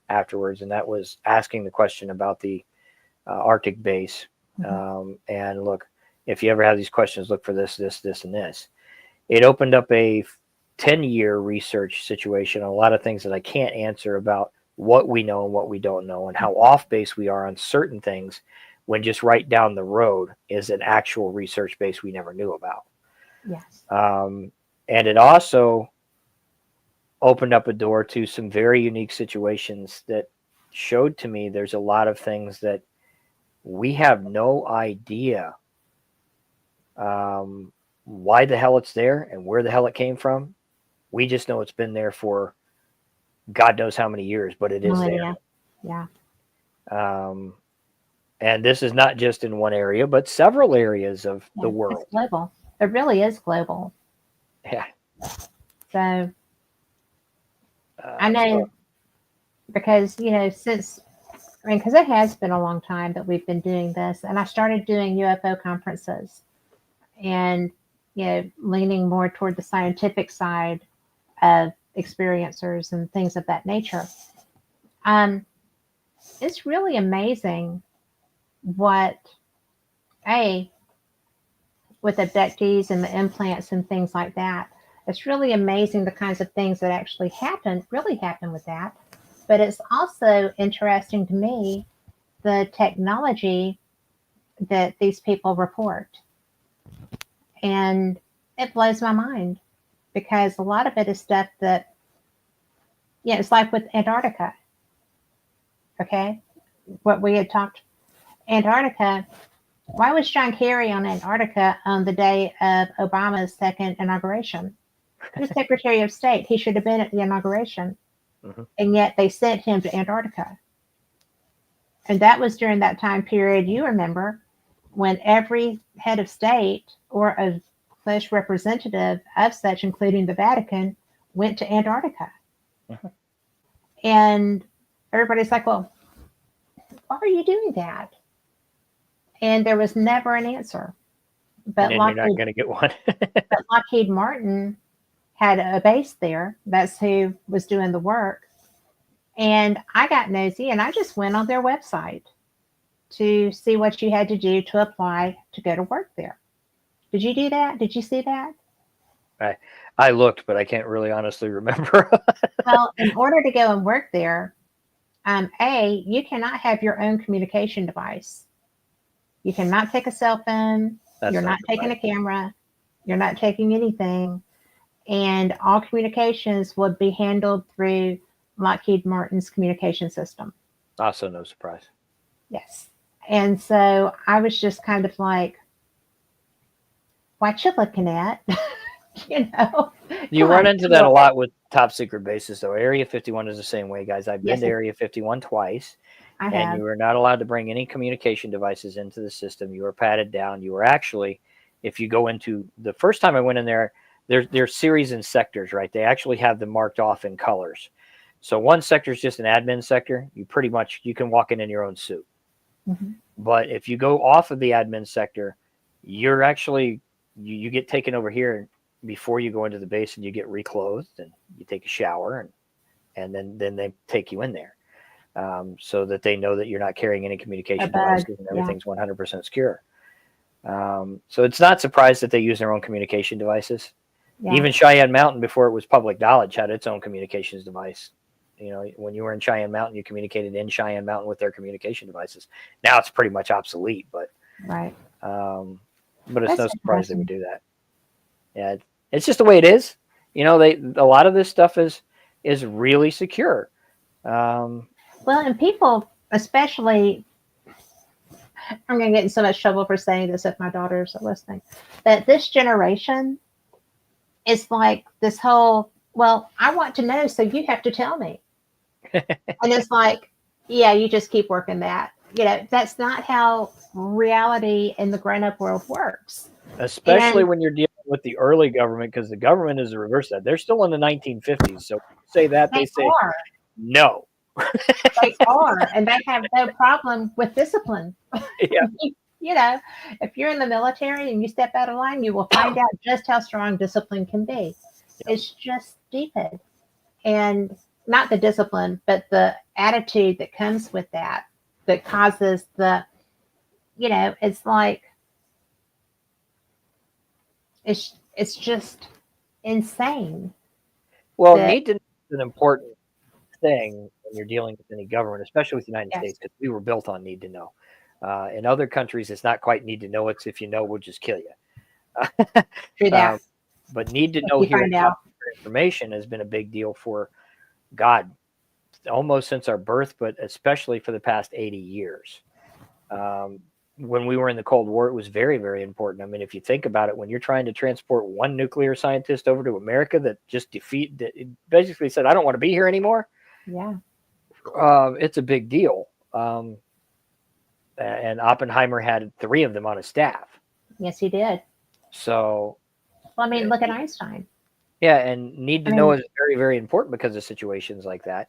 afterwards, and that was asking the question about the Arctic base. Mm-hmm. And look, if you ever have these questions, look for this, and this. It opened up a 10-year research situation on a lot of things that I can't answer about what we know and what we don't know, and how off base we are on certain things when just right down the road is an actual research base we never knew about. Yes. And it also opened up a door to some very unique situations that showed to me there's a lot of things that we have no idea why the hell it's there and where the hell it came from. We just know it's been there for God knows how many years, but it is there. Yeah. And this is not just in one area, but several areas of the world. It's global. It really is global. Yeah. So I know because, because it has been a long time that we've been doing this, and I started doing UFO conferences and, leaning more toward the scientific side of experiencers and things of that nature. It's really amazing what with abductees and the implants and things like that. It's really amazing the kinds of things that actually really happen with that. But it's also interesting to me the technology that these people report. And it blows my mind because a lot of it is stuff that, it's like with Antarctica. Okay. What we had talked, Antarctica. Why was John Kerry on Antarctica on the day of Obama's second inauguration? He was Secretary of State. He should have been at the inauguration. Mm-hmm. And yet they sent him to Antarctica. And that was during that time period, you remember, when every head of state or a close representative of such, including the Vatican, went to Antarctica. Mm-hmm. And everybody's like, well, why are you doing that? And there was never an answer. But you're not going to get one. But Lockheed Martin had a base there. That's who was doing the work. And I got nosy and I just went on their website to see what you had to do to apply to go to work there. Did you do that? Did you see that? I looked, but I can't really honestly remember. Well, in order to go and work there, you cannot have your own communication device. You cannot take a cell phone. That's You're not not taking a surprising. camera. You're not taking anything. And all communications would be handled through Lockheed Martin's communication system. Also, no surprise. Yes. And so I was just kind of like, what you looking at? you know, You come run on, into come that a on. lot with top secret bases, though. Area 51 is the same way, guys. I've been Yes, to Area 51 twice, I and have. you are not allowed to bring any communication devices into the system. You are patted down. You are actually, if you go into the first time I went in there, there's series and sectors, right? They actually have them marked off in colors. So one sector is just an admin sector. You pretty much you can walk in your own suit. Mhm. But if you go off of the admin sector, you're actually you get taken over here before you go into the base, and you get reclothed and you take a shower, and then they take you in there, so that they know that you're not carrying any A communication bug. devices and Yeah. everything's 100% secure. So it's not surprised that they use their own communication devices. Yeah. Even Cheyenne Mountain, before it was public knowledge, had its own communications device. You know, when you were in Cheyenne Mountain, you communicated in Cheyenne Mountain with their communication devices. Now it's pretty much obsolete, Right. um, but it's That's no surprise they would interesting. do that. Yeah, it's just the way it is. You know, a lot of this stuff is really secure. Um, Well, and people, especially, I'm going to get in so much trouble for saying this if my daughters are listening, but this generation is like this whole, well, I want to know, so you have to tell me. And it's like, yeah, you just keep working that. That's not how reality in the grown up world works. especially And when you're dealing with the early government, because the government is the reverse of that. They're still in the 1950s. So when you say that, they they say are, no. and they have no problem with discipline. Yeah. you know, if you're in the military and you step out of line, you will find out just how strong discipline can be. It's just stupid. And not the discipline, but the attitude that comes with that causes it's like, it's just insane Well, that, need to know is an important thing when you're dealing with any government, especially with the United yes, States, because we were built on need to know. In other countries, it's not quite need to know. It's if you know, we'll just kill you. through um, that, but need to if know you here find at Top out. Secret Information has been a big deal for God, almost since our birth, but especially for the past 80 years. Um, when we were in the Cold War, it was very, very important. I mean, if you think about it, when you're trying to transport one nuclear scientist over to America that just that it basically said, I don't want to be here anymore, Yeah. it's a big deal. And Oppenheimer had 3 of them on his staff. Yes, he did. So, Well, I mean, uh, look at Einstein. yeah, and need I to know mean, is very, very important because of situations like that.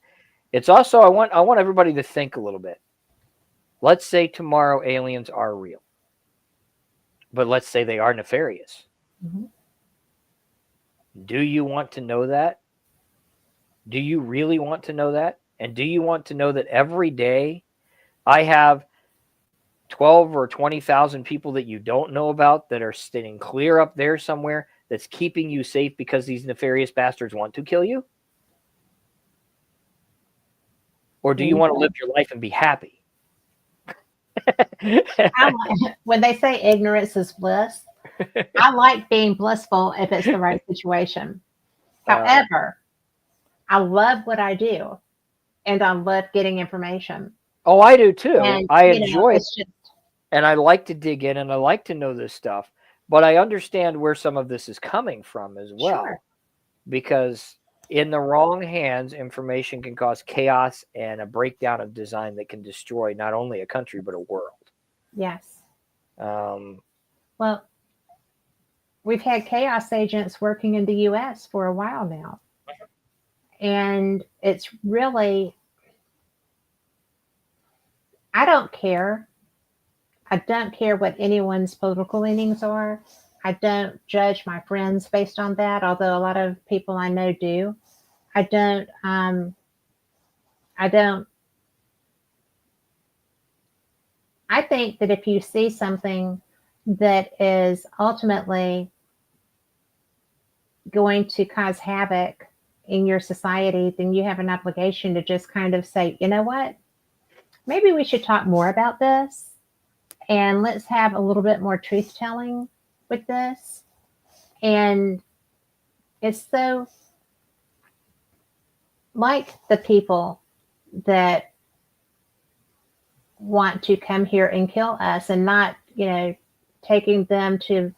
It's also I want everybody to think a little bit. Let's say tomorrow aliens are real, but let's say they are nefarious. mhm. Do you want to know that? Do you really want to know that? And do you want to know that every day I have 12 or 20,000 people that you don't know about that are sitting clear up there somewhere that's keeping you safe because these nefarious bastards want to kill you? Or do There you you want to go. live your life and be happy? When they say ignorance is bliss, I like being blissful if it's the right situation. uh, However, I love what I do and I love getting information. oh, I do too. And, I enjoy it it's just, and I like to dig in and I like to know this stuff, but I understand where some of this is coming from as sure. well. Because in the wrong hands, information can cause chaos and a breakdown of design that can destroy not only a country but a world. Yes. Um, Well, we've had chaos agents working in the US for a while now. And it's really, I don't care. I don't care what anyone's political leanings are. I don't judge my friends based on that, although a lot of people I know do. I don't I don't. I think that if you see something that is ultimately going to cause havoc in your society, then you have an obligation to just kind of say, you know what? Maybe we should talk more about this and let's have a little bit more truth telling with this. And it's so like the people that want to come here and kill us and not, taking them to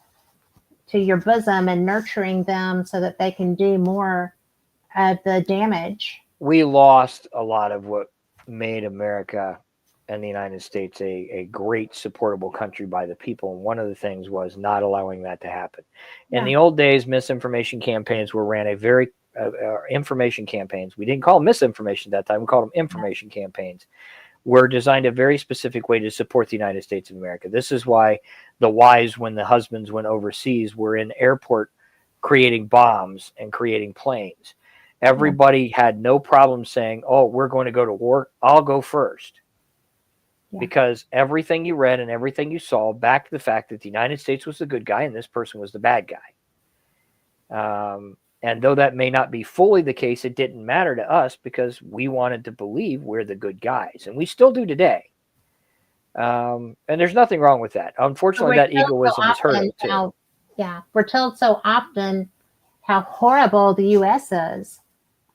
your bosom and nurturing them so that they can do more of the damage. We lost a lot of what made America and the United States a great supportable country by the people. And one of the things was not allowing that to happen. In the old days, misinformation campaigns were ran a very information campaigns. We didn't call them misinformation at that time. We called them information campaigns. Were designed a very specific way to support the United States of America. This is why the wives, when the husbands went overseas, were in airport creating bombs and creating planes. Everybody had no problem saying, oh, we're going to go to war. I'll go first. Because everything you read and everything you saw backed the fact that the United States was the good guy and this person was the bad guy. And though that may not be fully the case, it didn't matter to us because we wanted to believe we're the good guys. And we still do today. And there's nothing wrong with that. Unfortunately, that egoism is hurting too. We're told so often how horrible the U.S. is.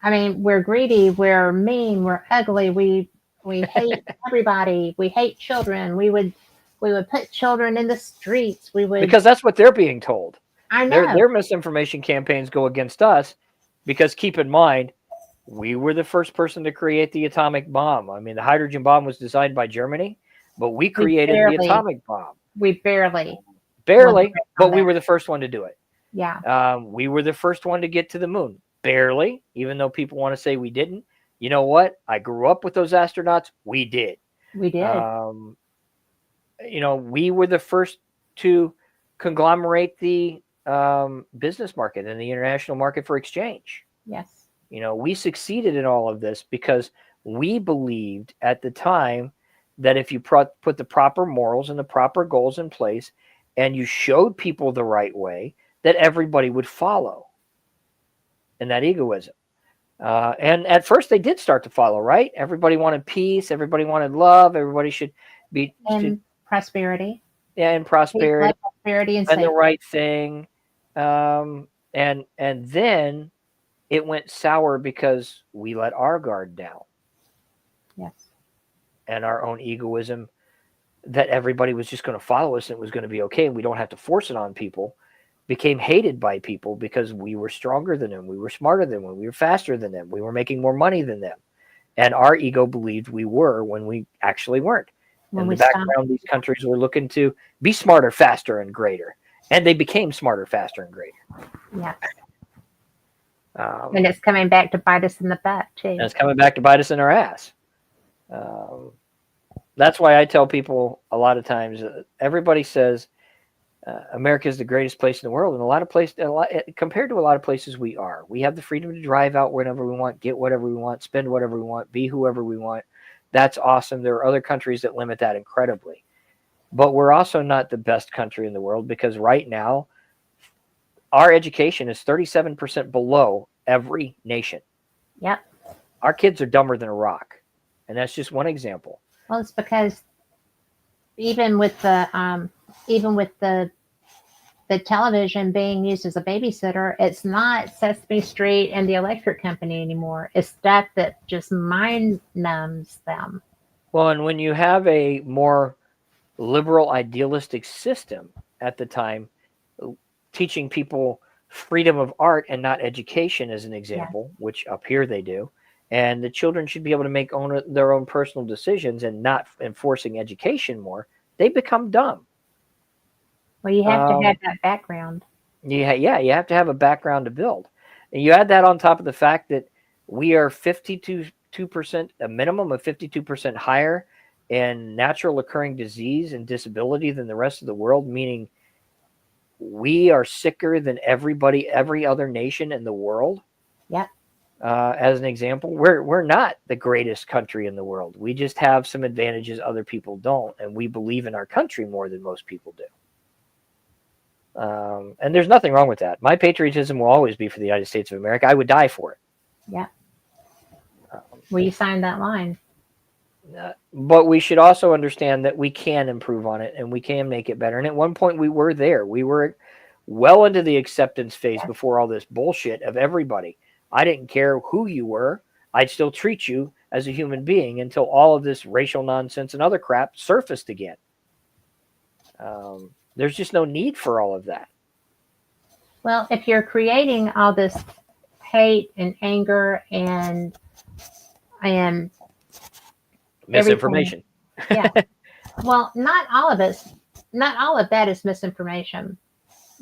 I mean, we're greedy, we're mean, we're ugly, we hate everybody, we hate children. We would put children in the streets. Because that's what they're being told. I know. Their misinformation campaigns go against us because keep in mind, we were the first person to create the atomic bomb. I mean, the hydrogen bomb was designed by Germany, but we created the atomic bomb. We barely, but we were the first one to do it. Yeah. We were the first one to get to the moon. Barely, even though people want to say we didn't. You know what? I grew up with those astronauts. We did. We did. We were the first to conglomerate the business market and the international market for exchange. Yes. We succeeded in all of this because we believed at the time that if you put the proper morals and the proper goals in place and you showed people the right way, that everybody would follow. And that egoism. And at first they did start to follow, right? Everybody wanted peace. Everybody wanted love. Everybody should be... prosperity. Yeah, and prosperity. Prosperity and the right thing. And then it went sour because we let our guard down. Yes. And our own egoism that everybody was just going to follow us and it was going to be okay and we don't have to force it on people became hated by people because we were stronger than them. We were smarter than them. We were faster than them. We were making more money than them. And our ego believed we were when we actually weren't. In the background, these countries were looking to be smarter, faster, and greater. And they became smarter, faster, and greater. Yeah. And it's coming back to bite us in the butt, too. And it's coming back to bite us in our ass. That's why I tell people a lot of times, everybody says, America is the greatest place in the world. And compared to a lot of places we are. We have the freedom to drive out whenever we want, get whatever we want, spend whatever we want, be whoever we want. That's awesome. There are other countries that limit that incredibly. But we're also not the best country in the world because right now, our education is 37% below every nation. Yep. Our kids are dumber than a rock. And that's just one example. Well, it's because even with the television being used as a babysitter, it's not Sesame Street and the electric company anymore. It's stuff that just mind numbs them. Well, and when you have a more liberal idealistic system at the time, teaching people freedom of art and not education as an example, which up here they do, and the children should be able to make their own personal decisions and not enforcing education more, they become dumb. Well, you have to have that background. You have to have a background to build. And you add that on top of the fact that we are 52%, a minimum of 52% higher in natural occurring disease and disability than the rest of the world, meaning we are sicker than every other nation in the world. Yep. as an example, we're not the greatest country in the world. We just have some advantages other people don't, and we believe in our country more than most people do. And there's nothing wrong with that. My patriotism will always be for the United States of America. I would die for it. Yeah. Will you sign that line? But we should also understand that we can improve on it and we can make it better. And at one point we were there. We were well into the acceptance phase before all this bullshit of everybody. I didn't care who you were. I'd still treat you as a human being until all of this racial nonsense and other crap surfaced again. There's just no need for all of that. Well, if you're creating all this hate and anger and misinformation. Yeah. Well, not all of that is misinformation.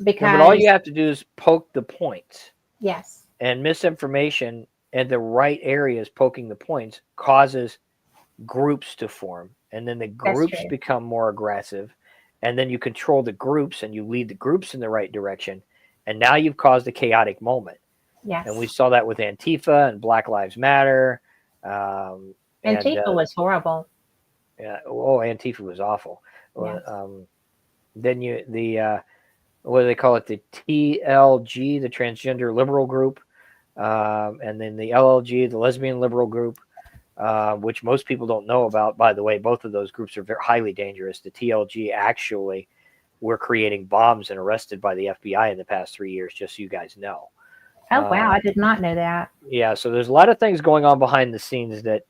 Because no, but all you have to do is poke the points. Yes. And misinformation in the right areas poking the points causes groups to form. And then the groups become more aggressive. And then you control the groups and you lead the groups in the right direction. And now you've caused a chaotic moment. Yes. And we saw that with Antifa and Black Lives Matter. Antifa was horrible. Yeah. Oh, Antifa was awful. Yes. Then what do they call it? The TLG, the transgender liberal group. And then the LLG, the lesbian liberal group, which most people don't know about. By the way, both of those groups are very highly dangerous. The TLG actually were creating bombs and arrested by the FBI in the past 3 years, just so you guys know. Oh, wow. I did not know that. Yeah. So there's a lot of things going on behind the scenes that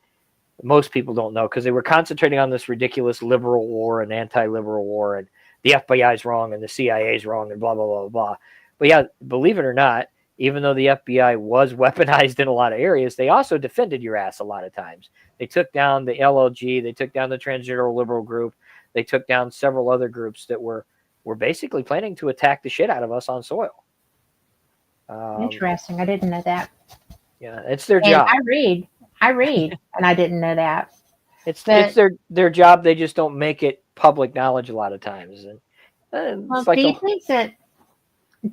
most people don't know because they were concentrating on this ridiculous liberal war and anti-liberal war and the FBI is wrong and the CIA is wrong and blah, blah, blah, blah. But yeah, believe it or not, even though the FBI was weaponized in a lot of areas, they also defended your ass a lot of times. They took down the LLG. They took down the transgender liberal group. They took down several other groups that were basically planning to attack the shit out of us on soil. Interesting. I didn't know that. Yeah, it's their job. I read, and I didn't know that. It's their job. They just don't make it public knowledge a lot of times. And well, do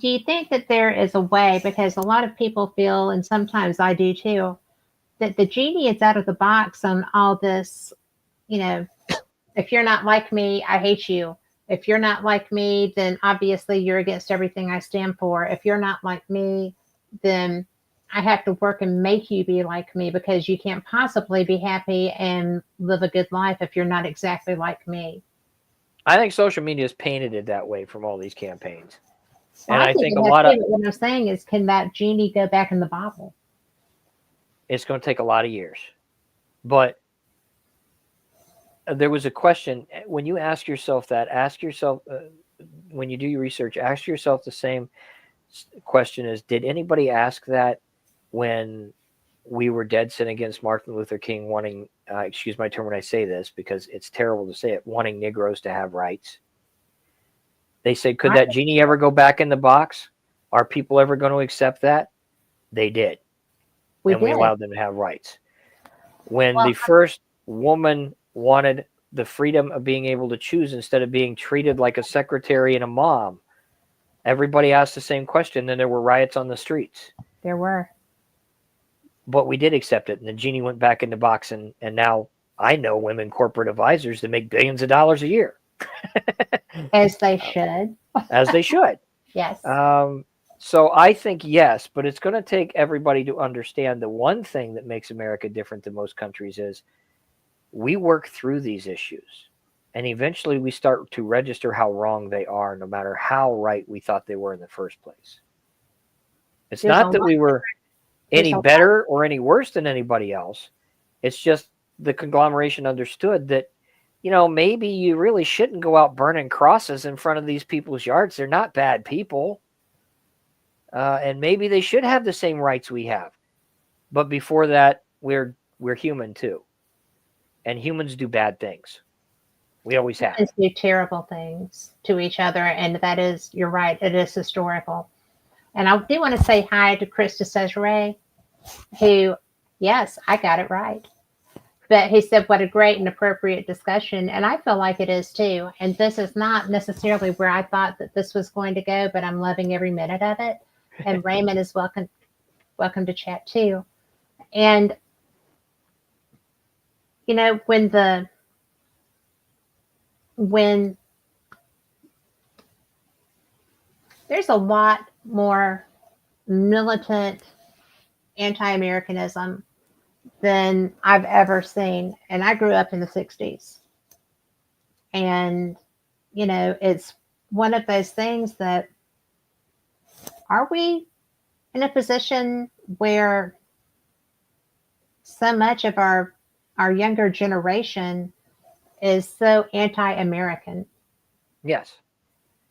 you think that there is a way, because a lot of people feel, and sometimes I do too, that the genie is out of the box on all this, if you're not like me, I hate you. If you're not like me, then obviously you're against everything I stand for. If you're not like me, then I have to work and make you be like me because you can't possibly be happy and live a good life if you're not exactly like me. I think social media has painted it that way from all these campaigns. Well, and I think a lot of what I'm saying is, can that genie go back in the bottle? It's going to take a lot of years. But there was a question when you ask yourself that, when you do your research, ask yourself the same question as, did anybody ask that when we were dead set against Martin Luther King wanting, excuse my term when I say this, because it's terrible to say it, wanting Negroes to have rights? They said, could that genie ever go back in the box? Are people ever going to accept that? They did. We allowed them to have rights. When the first woman wanted the freedom of being able to choose instead of being treated like a secretary and a mom, everybody asked the same question. Then there were riots on the streets. There were. But we did accept it. And the genie went back in the box. And now I know women corporate advisors that make billions of dollars a year. As they should. As they should. Yes. So I think yes, but it's going to take everybody to understand the one thing that makes America different than most countries is we work through these issues. And eventually we start to register how wrong they are, no matter how right we thought they were in the first place. It's not that we were any better or any worse than anybody else. It's just the conglomeration understood that, maybe you really shouldn't go out burning crosses in front of these people's yards. They're not bad people. And maybe they should have the same rights we have. But before that, we're human too. And humans do bad things. We always have. Humans do terrible things to each other. And that is, you're right, it is historical. And I do want to say hi to Krista Cesare, who, yes, I got it right. But he said, what a great and appropriate discussion. And I feel like it is too. And this is not necessarily where I thought that this was going to go, but I'm loving every minute of it. And Raymond is welcome to chat too. And, when there's a lot more militant anti-Americanism than I've ever seen. And I grew up in the 60s. And, it's one of those things that, are we in a position where so much of our younger generation is so anti-American? Yes.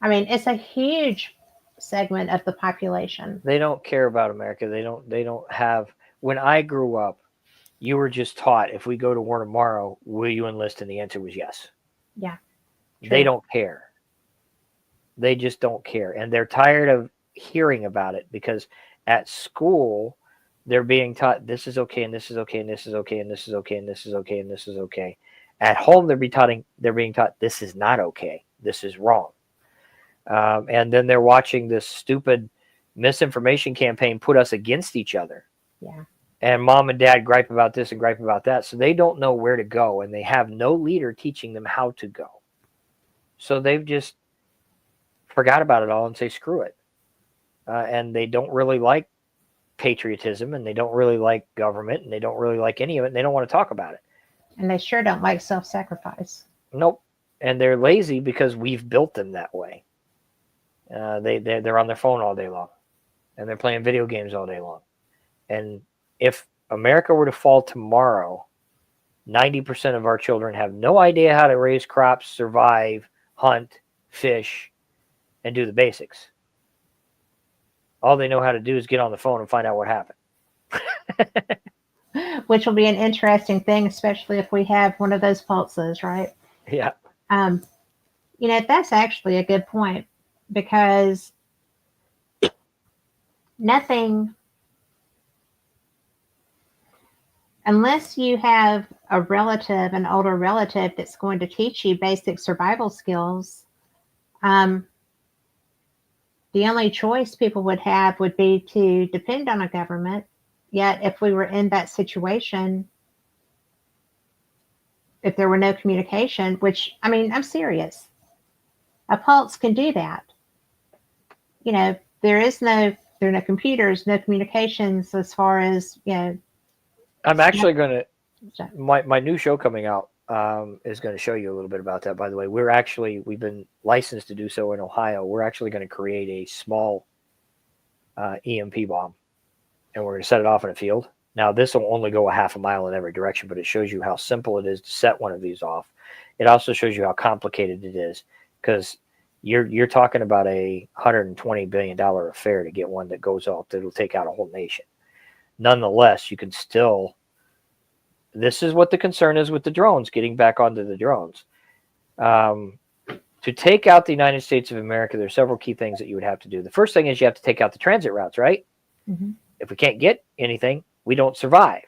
I mean, it's a huge segment of the population. They don't care about America. They don't have. When I grew up, you were just taught, if we go to war tomorrow, will you enlist? And the answer was yes. Yeah. They True. don't care. They just don't care. And they're tired of hearing about it, because at school, they're being taught this is okay, and this is okay, and this is okay, and this is okay, and this is okay, and this is okay. At home, they're being taught this is not okay. This is wrong. And then they're watching this stupid misinformation campaign put us against each other. Yeah. And mom and dad gripe about this and gripe about that. So they don't know where to go, and they have no leader teaching them how to go. So they've just forgot about it all and say, screw it. And they don't really like patriotism, and they don't really like government, and they don't really like any of it, and they don't want to talk about it. And they sure don't like self-sacrifice. Nope. And they're lazy because we've built them that way. They're on their phone all day long, and they're playing video games all day long. And if America were to fall tomorrow, 90% of our children have no idea how to raise crops, survive, hunt, fish, and do the basics. All they know how to do is get on the phone and find out what happened. Which will be an interesting thing, especially if we have one of those pulses, right? Yeah. That's actually a good point, because nothing, unless you have an older relative that's going to teach you basic survival skills, the only choice people would have would be to depend on a government. Yet if we were in that situation, if there were no communication, which, I mean, I'm serious, a pulse can do that. There are no computers, no communications, as far as, I'm actually going to, my new show coming out is going to show you a little bit about that, by the way. We've been licensed to do so in Ohio. We're actually going to create a small EMP bomb, and we're going to set it off in a field. Now, this will only go a half a mile in every direction, but it shows you how simple it is to set one of these off. It also shows you how complicated it is, because you're talking about a $120 billion affair to get one that goes off that'll take out a whole nation. Nonetheless, you can still. This is what the concern is with the drones. Getting back onto the drones, to take out the United States of America, there's several key things that you would have to do. The first thing is you have to take out the transit routes, right? Mm-hmm. If we can't get anything, we don't survive.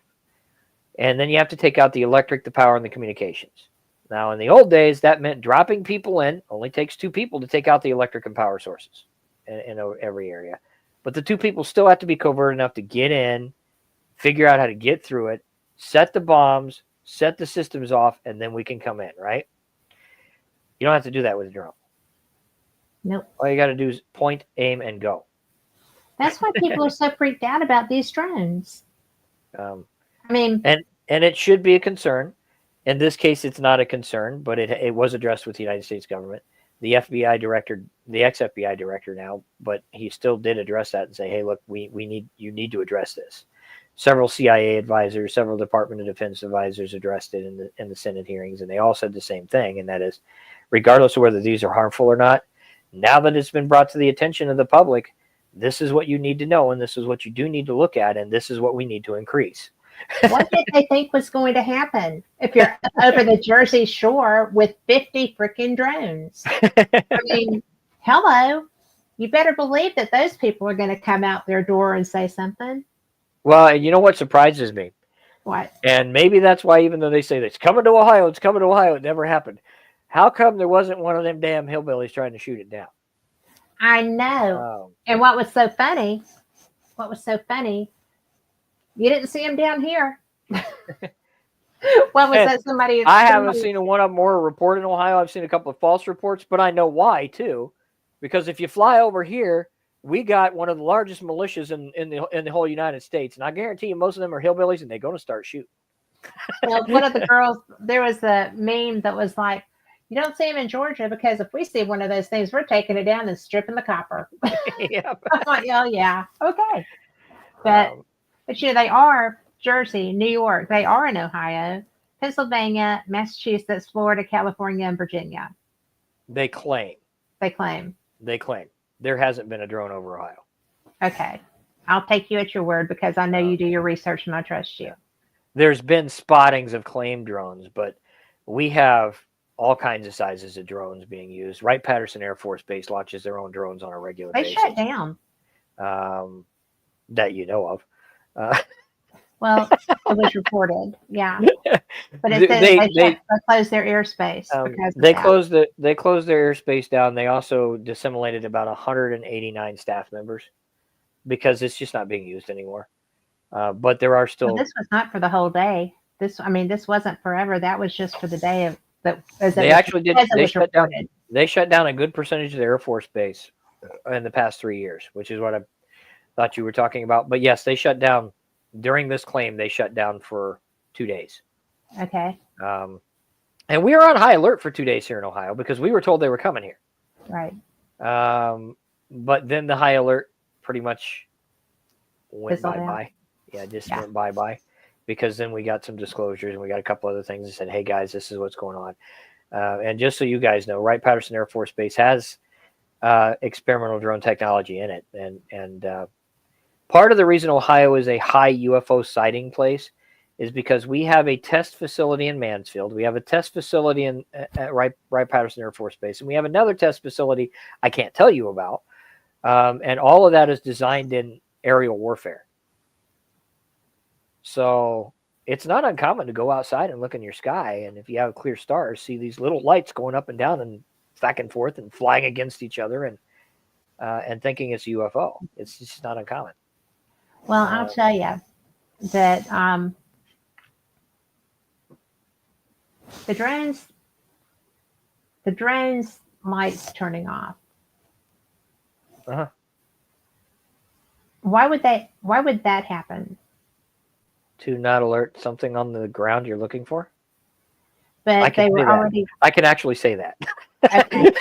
And then you have to take out the electric, the power, and the communications. Now, in the old days, that meant dropping people in. Only takes 2 people to take out the electric and power sources in every area. But the 2 people still have to be covert enough to get in, figure out how to get through it, set the bombs, set the systems off, and then we can come in, right? You don't have to do that with a drone. Nope. All you got to do is point, aim, and go. That's why people are so freaked out about these drones. And it should be a concern. In this case, it's not a concern, but it was addressed with the United States government. The FBI director, the ex-FBI director now, but he still did address that and say, hey, look, you need to address this. Several CIA advisors, several Department of Defense advisors addressed it in the Senate hearings, and they all said the same thing, and that is, regardless of whether these are harmful or not, now that it's been brought to the attention of the public, this is what you need to know, and this is what you do need to look at, and this is what we need to increase. What did they think was going to happen if you're over the Jersey Shore with 50 freaking drones? I mean, hello, you better believe that those people are going to come out their door and say something. Well, you know what surprises me? What? And maybe that's why, even though they say it's coming to Ohio, it never happened. How come there wasn't one of them damn hillbillies trying to shoot it down? I know. And what was so funny You didn't see them down here. What was And that? Somebody. I haven't seen one of them more report in Ohio. I've seen a couple of false reports, but I know why too, because if you fly over here, we got one of the largest militias in the whole United States, and I guarantee you, most of them are hillbillies, and they're going to start shooting. Well, one of the girls, there was a meme that was like, "You don't see them in Georgia because if we see one of those things, we're taking it down and stripping the copper." Yeah. I'm like, "Oh yeah, okay," but you know they are Jersey, New York, they are in Ohio, Pennsylvania, Massachusetts, Florida, California, and Virginia. They claim. They claim. There hasn't been a drone over Ohio. Okay, I'll take you at your word because I know you do your research and I trust you. There's been spottings of claimed drones, but we have all kinds of sizes of drones being used. Wright-Patterson Air Force Base launches their own drones on a regular They basis. shut down. That you know of. Well, it was reported, yeah. But it says they closed their airspace because they closed their airspace down. They also disseminated about 189 staff members because it's just not being used anymore. But there are still. Well, this was not for the whole day. This wasn't forever. That was just for the day of that. They actually did. They shut down a good percentage of the Air Force Base in the past 3 years, which is what I thought you were talking about. But yes, they shut down during this claim. They shut down for 2 days. Okay. And we were on high alert for 2 days here in Ohio because we were told they were coming here. Right. But then the high alert pretty much went bye-bye. Yeah, just went bye-bye because then we got some disclosures and we got a couple other things that said, hey, guys, this is what's going on. And just so you guys know, Wright-Patterson Air Force Base has experimental drone technology in it. And part of the reason Ohio is a high UFO sighting place is because we have a test facility in Mansfield. We have a test facility at Wright-Patterson Air Force Base. And we have another test facility I can't tell you about. And all of that is designed in aerial warfare. So it's not uncommon to go outside and look in your sky. And if you have clear stars, see these little lights going up and down and back and forth and flying against each other and thinking it's a UFO. It's just not uncommon. Well, I'll tell you that the drones lights turning off. Uh-huh. Why would that happen? To not alert something on the ground you're looking for? But they were already. I can actually say that. Okay.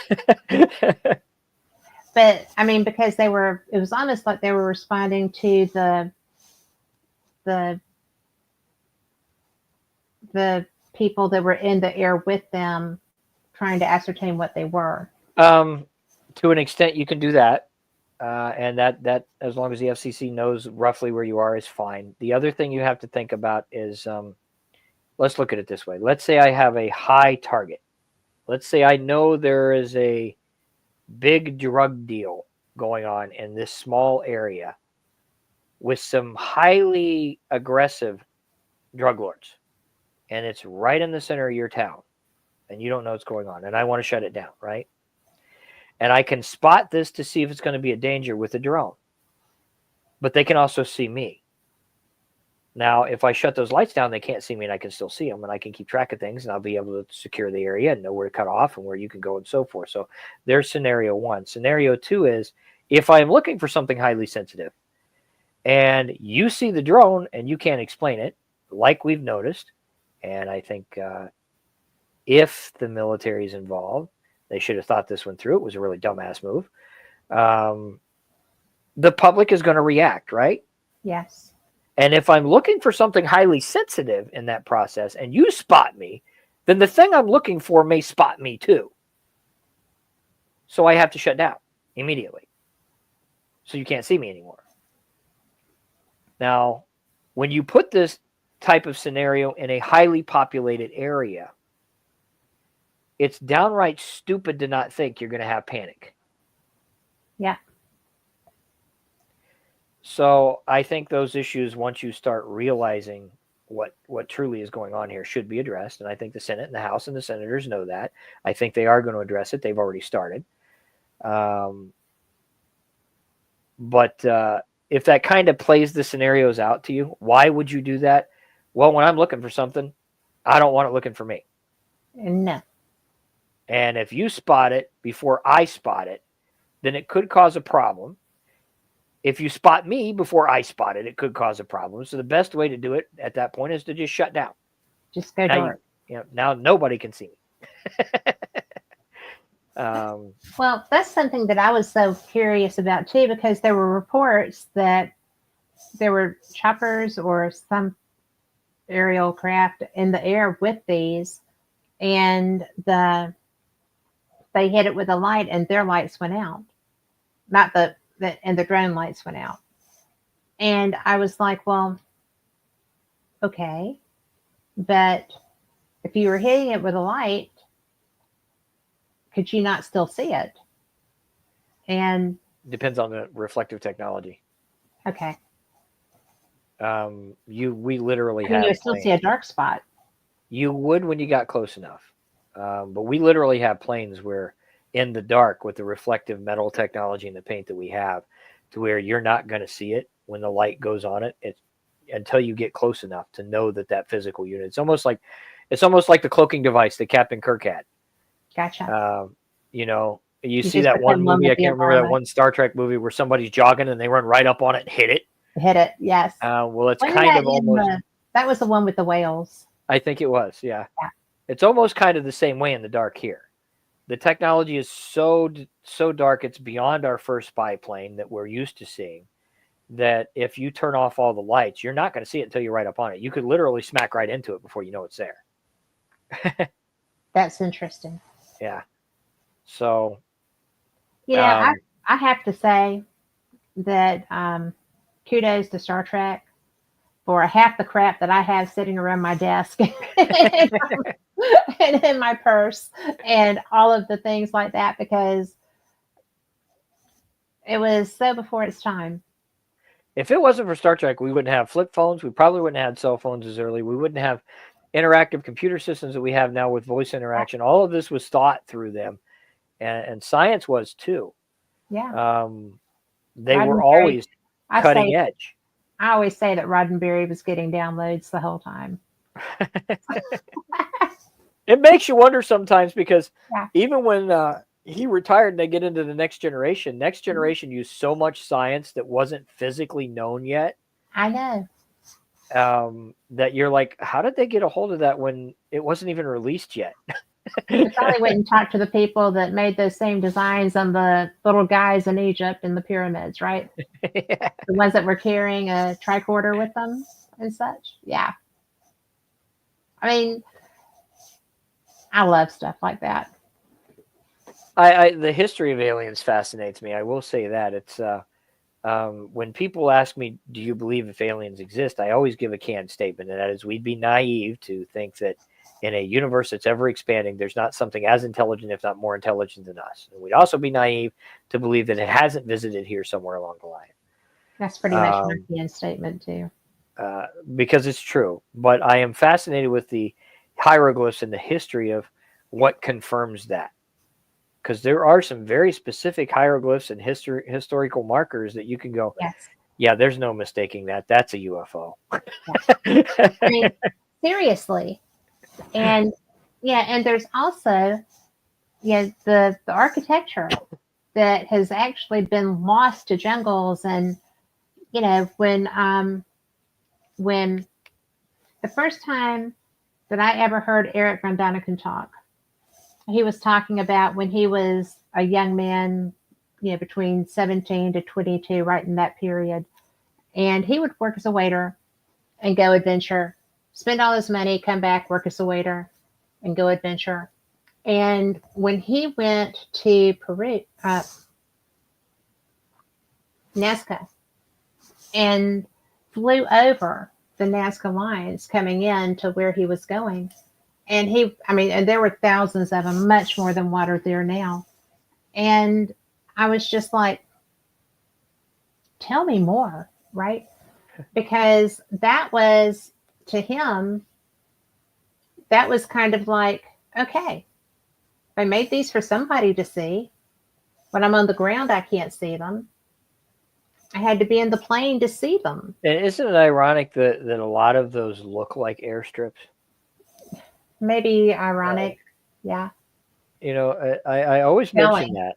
But I mean, because it was almost like they were responding to the people that were in the air with them, trying to ascertain what they were. To an extent, you can do that. And that as long as the FCC knows roughly where you are is fine. The other thing you have to think about is, let's look at it this way. Let's say I have a high target. Let's say I know there is a big drug deal going on in this small area with some highly aggressive drug lords. And it's right in the center of your town. And you don't know what's going on. And I want to shut it down, right? And I can spot this to see if it's going to be a danger with a drone. But they can also see me. Now, if I shut those lights down, they can't see me and I can still see them. And I can keep track of things and I'll be able to secure the area and know where to cut off and where you can go and so forth. So there's scenario one. Scenario two is if I'm looking for something highly sensitive and you see the drone and you can't explain it, like we've noticed, and I think if the military is involved, they should have thought this one through. It was a really dumbass move. The public is going to react, right? Yes. And if I'm looking for something highly sensitive in that process and you spot me, then the thing I'm looking for may spot me too. So I have to shut down immediately. So you can't see me anymore. Now, when you put this type of scenario in a highly populated area, it's downright stupid to not think you're going to have panic. Yeah. So I think those issues, once you start realizing what truly is going on here, should be addressed. And I think the Senate and the House and the senators know that. I think they are going to address it. They've already started. But if that kind of plays the scenarios out to you, why would you do that? Well, when I'm looking for something, I don't want it looking for me. No. And if you spot it before I spot it, then it could cause a problem. If you spot me before I spot it, it could cause a problem. So the best way to do it at that point is to just shut down. Just go dark. Now nobody can see me. Well, that's something that I was so curious about too, because there were reports that there were choppers or some aerial craft in the air with these, and they hit it with a light, and their lights went out. Not and the drone lights went out. And I was like, well, okay, but if you were hitting it with a light, could you not still see it? And depends on the reflective technology. Okay. We literally have. You would still see a dark spot. You would when you got close enough, but we literally have planes where in the dark with the reflective metal technology and the paint that we have, to where you're not going to see it when the light goes on it. It's until you get close enough to know that physical unit. It's almost like the cloaking device that Captain Kirk had. Gotcha. You see that one movie, I can't remember that one Star Trek movie where somebody's jogging and they run right up on it and hit it. Yes. Well, it's kind of almost... that was the one with the whales. I think it was, yeah. It's almost kind of the same way in the dark here. The technology is so dark, it's beyond our first spy plane that we're used to seeing, that if you turn off all the lights, you're not going to see it until you're right up on it. You could literally smack right into it before you know it's there. That's interesting. Yeah. So... Yeah, I have to say that kudos to Star Trek for half the crap that I have sitting around my desk and in my purse and all of the things like that, because it was so before its time. If it wasn't for Star Trek, we wouldn't have flip phones. We probably wouldn't have had cell phones as early. We wouldn't have interactive computer systems that we have now with voice interaction. All of this was thought through them. And science was too. Yeah. They were always cutting edge. I always say that Roddenberry was getting downloads the whole time. It makes you wonder sometimes, because even when he retired and they get into the next generation used so much science that wasn't physically known yet. I know. That you're like, how did they get a hold of that when it wasn't even released yet? You probably went and talked to the people that made those same designs on the little guys in Egypt in the pyramids, right? Yeah. The ones that were carrying a tricorder with them and such. Yeah. I mean, I love stuff like that. The history of aliens fascinates me. I will say that. It's when people ask me, do you believe if aliens exist? I always give a canned statement, and that is, we'd be naive to think that in a universe that's ever expanding, there's not something as intelligent, if not more intelligent than us. And we'd also be naive to believe that it hasn't visited here somewhere along the line. That's pretty much my canned statement too. Because it's true. But I am fascinated with the hieroglyphs and the history of what confirms that. Because there are some very specific hieroglyphs and historical markers that you can go, yeah, there's no mistaking that. That's a UFO. I mean, seriously. And and there's also the architecture that has actually been lost to jungles. And when the first time that I ever heard Eric Von Däniken talk, he was talking about when he was a young man, between 17 to 22, right in that period, and he would work as a waiter and go adventure. Spend all his money, come back, work as a waiter, and go adventure. And when he went to Peru, Nazca, and flew over the Nazca lines coming in to where he was going, and and there were thousands of them, much more than what are there now. And I was just like, tell me more, right? Because that was, to him, that was kind of like, okay, I made these for somebody to see. When I'm on the ground, I can't see them. I had to be in the plane to see them. And isn't it ironic that a lot of those look like airstrips? Maybe Uh, ironic. Yeah. I always mention Telling. that,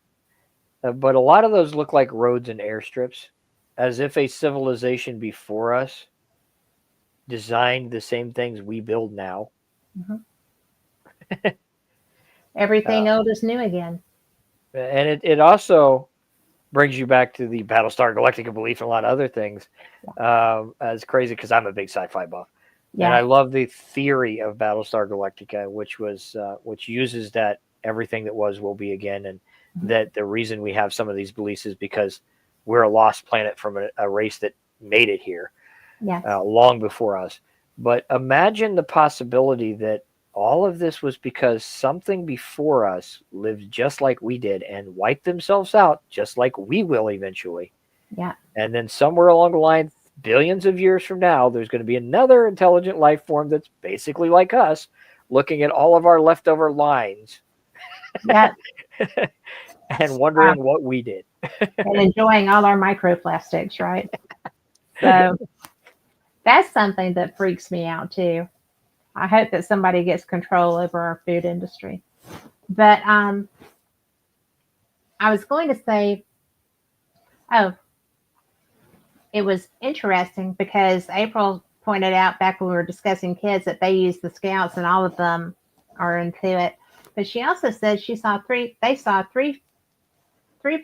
but a lot of those look like roads and airstrips, as if a civilization before us designed the same things we build now. Mhm. Uh, Everything old is new again. and it also brings you back to the Battlestar Galactica belief and a lot of other things. As crazy because I'm a big sci-fi buff, and Yeah. I love the theory of Battlestar Galactica, which uses that everything that was will be again, and Mhm. that the reason we have some of these beliefs is because we're a lost planet from a race that made it here Yes. long before us. But imagine the possibility that all of this was because something before us lived just like we did and wiped themselves out just like we will eventually. Yeah. And then somewhere along the line, billions of years from now, there's going to be another intelligent life form that's basically like us, looking at all of our leftover lines Yeah. and wondering what we did. And enjoying all our microplastics, right? So that's something that freaks me out too. I hope that somebody gets control over our food industry. But I was going to say, oh, it was interesting because April pointed out back when we were discussing kids that they use the scouts and all of them are into it. But she also said they saw three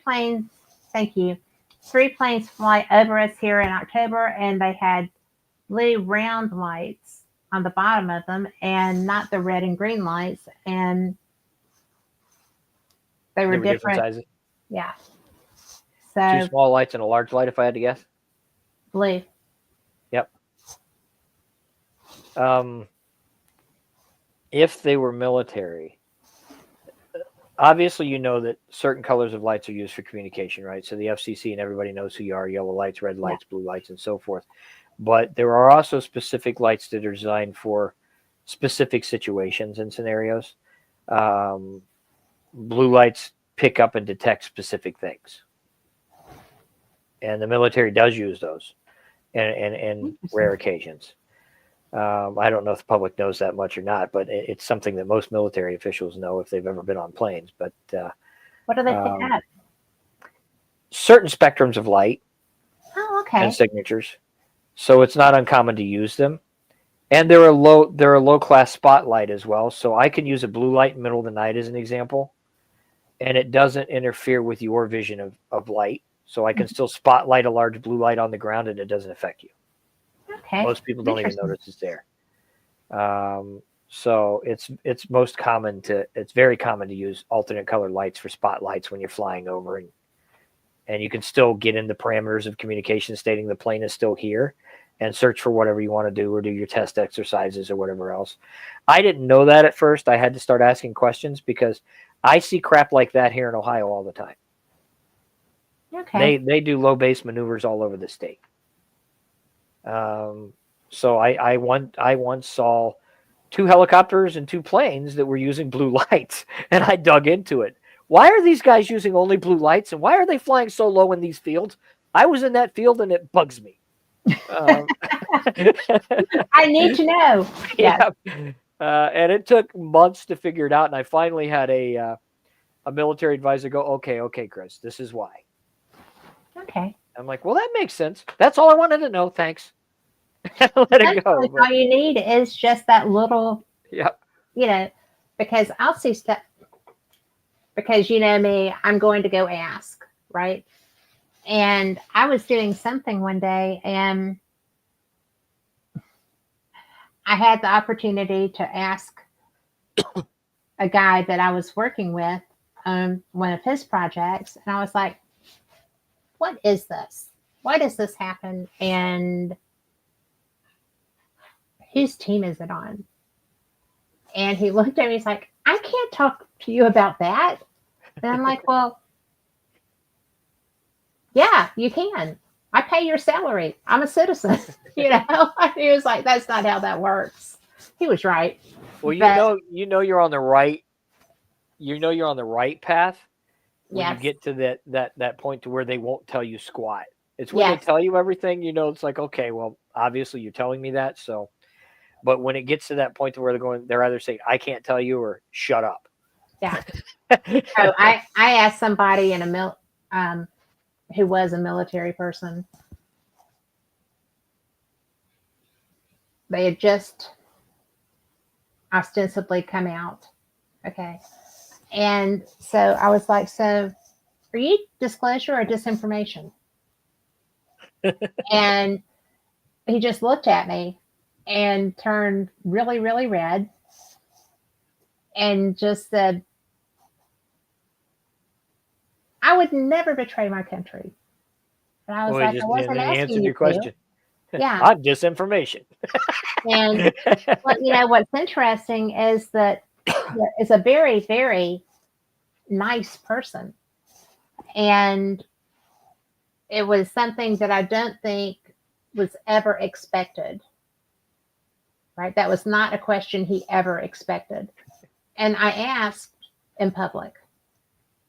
planes, thank you, three planes fly over us here in October, and they had blue round lights on the bottom of them and not the red and green lights. And they They were were different different. sizes. Yeah. Two So small lights and a large light, if I had to guess. blue. Yep. Um, if they were military, obviously you know that certain colors of lights are used for communication, right? So the FCC and everybody knows who you are: yellow lights, red Yeah. lights, blue lights, and so forth. But there are also specific lights that are designed for specific situations and scenarios. Um, blue lights pick up and detect specific things, and the military does use those in rare Interesting. occasions. I don't know if the public knows that much or not, but it's something that most military officials know if they've ever been on planes. But What do they pick um, up? certain spectrums of light Oh, and okay. signatures, so it's not uncommon to use them. And they're a low class spotlight as well. So I can use a blue light in the middle of the night as an example, and it doesn't interfere with your vision of light. So I can still spotlight a large blue light on the ground and it doesn't affect you. Okay. Most people don't even Interesting. notice it's there. So it's very common to use alternate color lights for spotlights when you're flying over, and you can still get in the parameters of communication stating the plane is still here and search for whatever you want to do or do your test exercises or whatever else. I didn't know that at first. I had to start asking questions because I see crap like that here in Ohio all the time. Okay. They do low base maneuvers all over the state. So I once saw two helicopters and two planes that were using blue lights, and I dug into it. Why are these guys using only blue lights, and why are they flying so low in these fields? I was in that field, and it bugs me. I need to know. Yes. Yeah, and it took months to figure it out, and I finally had a military advisor go, okay, Chris, this is why. Okay. I'm like, well, that makes sense. That's all I wanted to know. Thanks. Let it go. Sometimes all you need is just that little, Yeah. you know, because I'll see stuff. Because you know me, I'm going to go ask, right? And I was doing something one day, and I had the opportunity to ask a guy that I was working with on one of his projects, and I was like, "What is this? Why does this happen? And whose team is it on?" And he looked at me. He's like, "I can't talk to you about that." And I'm like, "Well, yeah, you can. I pay your salary. I'm a citizen." You know, he was like, "That's not how that works." He was right, Well, but you're on the right. You're on the right path when you yes, get to that point to where they won't tell you squat. It's when they Yes. tell you everything, it's like, okay, well, obviously you're telling me that. So, but when it gets to that point to where they're either saying, I can't tell you or shut up. Yeah. Oh, I asked somebody who was a military person. They had just ostensibly come out. Okay. And so I was like, so are you disclosure or disinformation? And he just looked at me and turned really, really red and just said, I would never betray my country. And I was Well, like, I and wasn't then he asking answered you your to. question. Yeah. On disinformation. And what's interesting is that is a very, very nice person. And it was something that I don't think was ever expected. Right? That was not a question he ever expected. And I asked in public.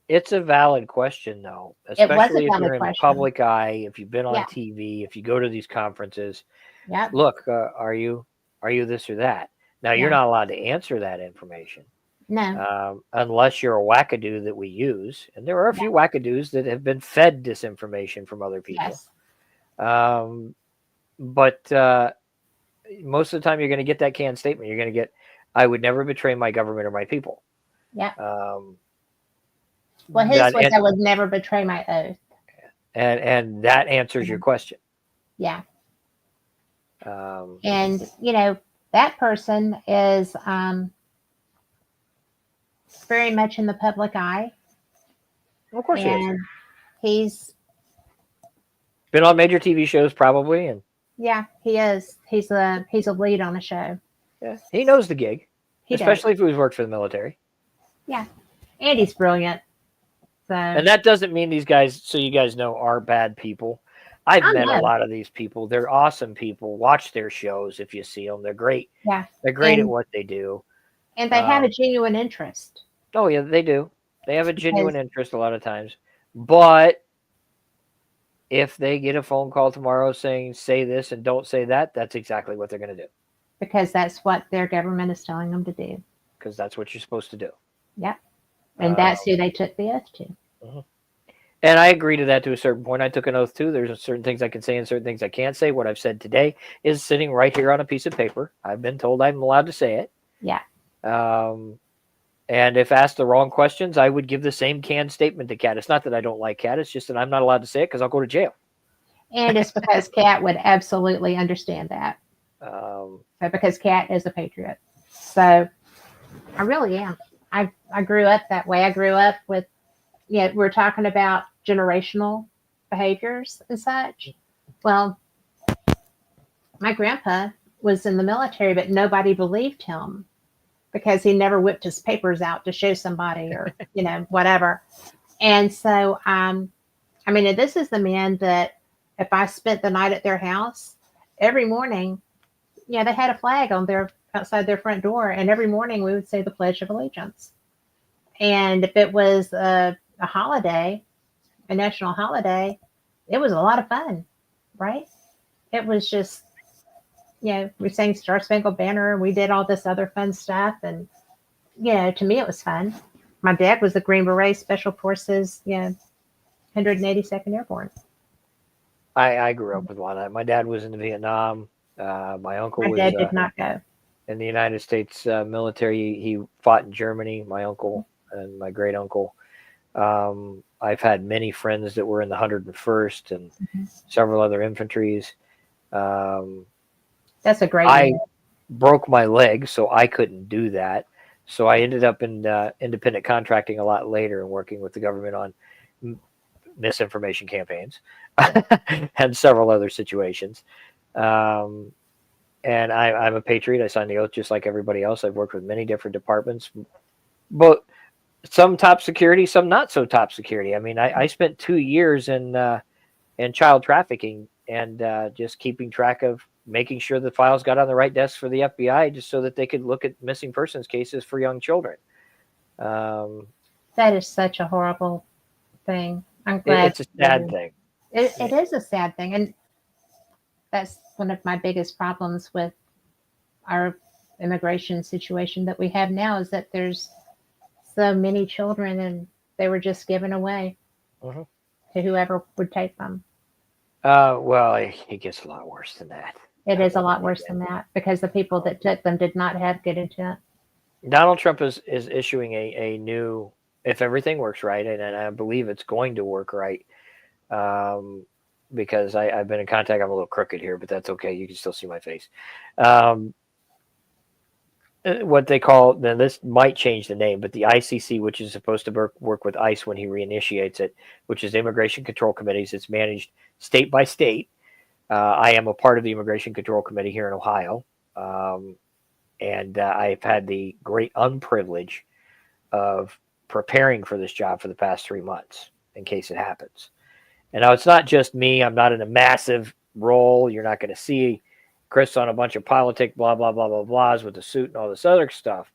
It's a valid question, though, It was a especially if valid you're in question. public eye, if you've been on Yeah. TV, if you go to these conferences. Yep. Look, are you this or that? Now, you're Yeah. not allowed to answer that information No. unless you're a wackadoo that we use. And there are a Yeah. few wackadoos that have been fed disinformation from other people. Yes. But most of the time, you're going to get that canned statement. You're going to get, I would never betray my government or my people. Yeah. Well, His was, I would never betray my oath. And that answers your question. Yeah. Um, And, that person is very much in the public eye. of course he is. And he's Been on major TV shows probably, and yeah, he is. He's a lead on a show. yeah, he knows the gig, He especially does. if he's worked for the military. Yeah. And he's brilliant. So And that doesn't mean these guys, so you guys know, are bad people. I've met a no. lot of these people. They're awesome people. Watch their shows if you see them. They're great. Yeah. They're great at And, what they do. and they have a genuine interest. Oh, yeah, they do. They have a genuine interest a lot of times. But if they get a phone call tomorrow saying, say this and don't say that, that's exactly what they're going to do. Because that's what their government is telling them to do. Because that's what you're supposed to do. Yep. And that's who they took the oath to. Mm-hmm. And I agree to that to a certain point. I took an oath too. There's certain things I can say and certain things I can't say. What I've said today is sitting right here on a piece of paper. I've been told I'm allowed to say it. Yeah. And if asked the wrong questions, I would give the same canned statement to Kat. It's not that I don't like Kat. It's just that I'm not allowed to say it because I'll go to jail. And it's because Kat would absolutely understand that. So because Kat is a patriot. So I really am. I grew up that way. I grew up with, we're talking about generational behaviors and such. Well, my grandpa was in the military, but nobody believed him because he never whipped his papers out to show somebody or, whatever. And so, this is the man that if I spent the night at their house, every morning, they had a flag on outside their front door. And every morning we would say the Pledge of Allegiance. And if it was a holiday, a national holiday, it was a lot of fun, right? It was just, we sang Star Spangled Banner and we did all this other fun stuff. And, to me, it was fun. My dad was the Green Beret Special Forces, 182nd Airborne. I grew up with one of that. My dad was in Vietnam. My uncle My was dad did not go. In the United States military. He fought in Germany, my uncle and my great uncle. I've had many friends that were in the 101st and several other infantries. That's a great I name. broke my leg, so I couldn't do that. So I ended up in independent contracting a lot later and working with the government on misinformation campaigns and several other situations. And I'm a patriot. I signed the oath just like everybody else. I've worked with many different departments, but some top security, some not so top security. I mean, I spent 2 years in child trafficking and just keeping track of making sure the files got on the right desk for the FBI just so that they could look at missing persons cases for young children. That is such a horrible thing. I'm glad. It's a sad thing. It is a sad thing, and that's one of my biggest problems with our immigration situation that we have now is that there's so many children and they were just given away Mhm. to whoever would take them. Well, it gets a lot worse than that. It is a lot worse than that because the people that took them did not have good intent. Donald Trump is issuing a new, if everything works right, and I believe it's going to work right, because I've been in contact. I'm a little crooked here, but that's okay. You can still see my face. What they call, then this might change the name, but the ICC, which is supposed to work with ICE when he reinitiates it, which is Immigration Control Committees. It's managed state by state. I am a part of the Immigration Control Committee here in Ohio. And I've had the great unprivilege of preparing for this job for the past 3 months in case it happens. And now it's not just me. I'm not in a massive role. You're not going to see Chris on a bunch of politic blah, blah, blah, blah, blahs with the suit and all this other stuff.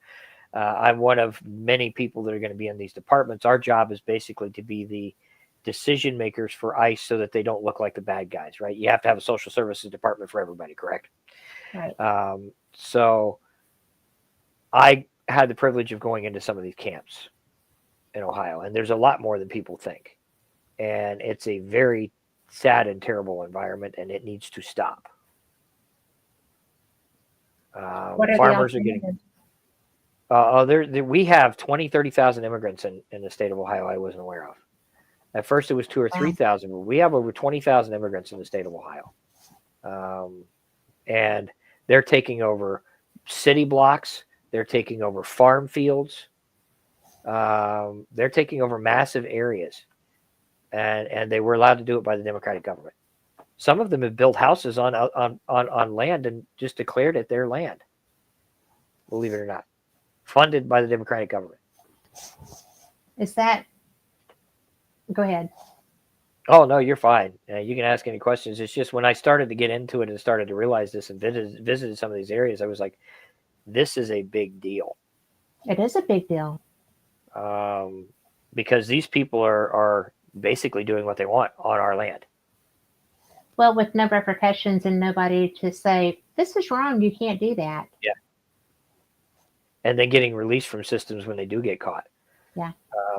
I'm one of many people that are going to be in these departments. Our job is basically to be the decision makers for ICE so that they don't look like the bad guys, right? You have to have a social services department for everybody, correct? Right. So I had the privilege of going into some of these camps in Ohio, and there's a lot more than people think. And it's a very sad and terrible environment, and it needs to stop. Farmers are getting. We have 20, 30,000 immigrants in the state of Ohio I wasn't aware of. At first it was 2,000 or 3,000, but we have over 20,000 immigrants in the state of Ohio. And they're taking over city blocks. They're taking over farm fields. They're taking over massive areas. And they were allowed to do it by the Democratic government. Some of them have built houses on land and just declared it their land. Believe it or not. Funded by the Democratic government. Is that... Go ahead. Oh, no, you're fine. You can ask any questions. It's just when I started to get into it and started to realize this and visited some of these areas, I was like, this is a big deal. It is a big deal. Because these people are basically doing what they want on our land. Well, with no repercussions and nobody to say, this is wrong, you can't do that. Yeah. And then getting released from systems when they do get caught. Yeah.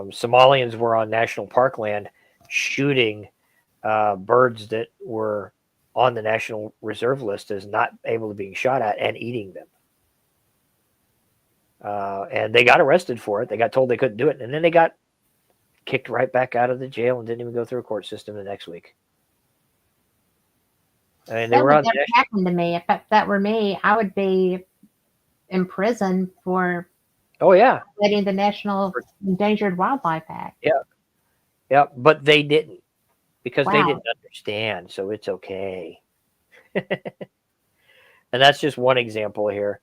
Somalians were on national park land shooting birds that were on the National Reserve list as not able to be shot at and eating them. And they got arrested for it. They got told they couldn't do it. And then they got kicked right back out of the jail and didn't even go through a court system the next week. I mean, that would never happen to me. If that were me, I would be in prison for letting the National Endangered Wildlife Act. Yeah, but they didn't because they didn't understand. So it's okay. And that's just one example here.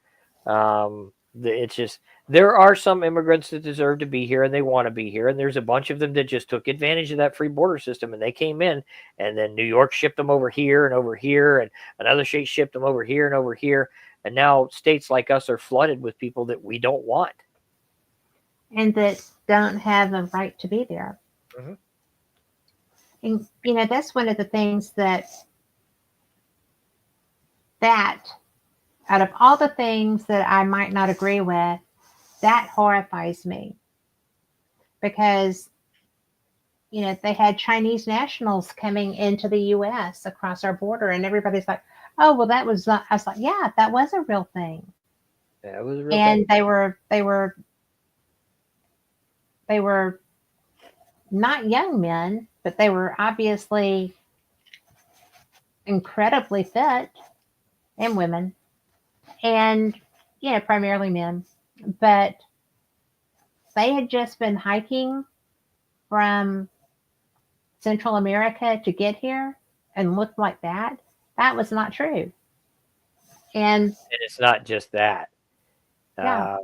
It's just there are some immigrants that deserve to be here and they want to be here, and there's a bunch of them that just took advantage of that free border system and they came in, and then New York shipped them over here, and another state shipped them over here and over here, and now states like us are flooded with people that we don't want and that don't have a right to be there. Mm-hmm. And that's one of the things that out of all the things that I might not agree with, that horrifies me. Because, they had Chinese nationals coming into the U.S. across our border, and everybody's like, oh, well, that was not. I was like, yeah, that was a real thing. That was a real thing. And they were not young men, but they were obviously incredibly fit, and women. And, primarily men, but they had just been hiking from Central America to get here and looked like that. That was not true. And it's not just that. Yeah.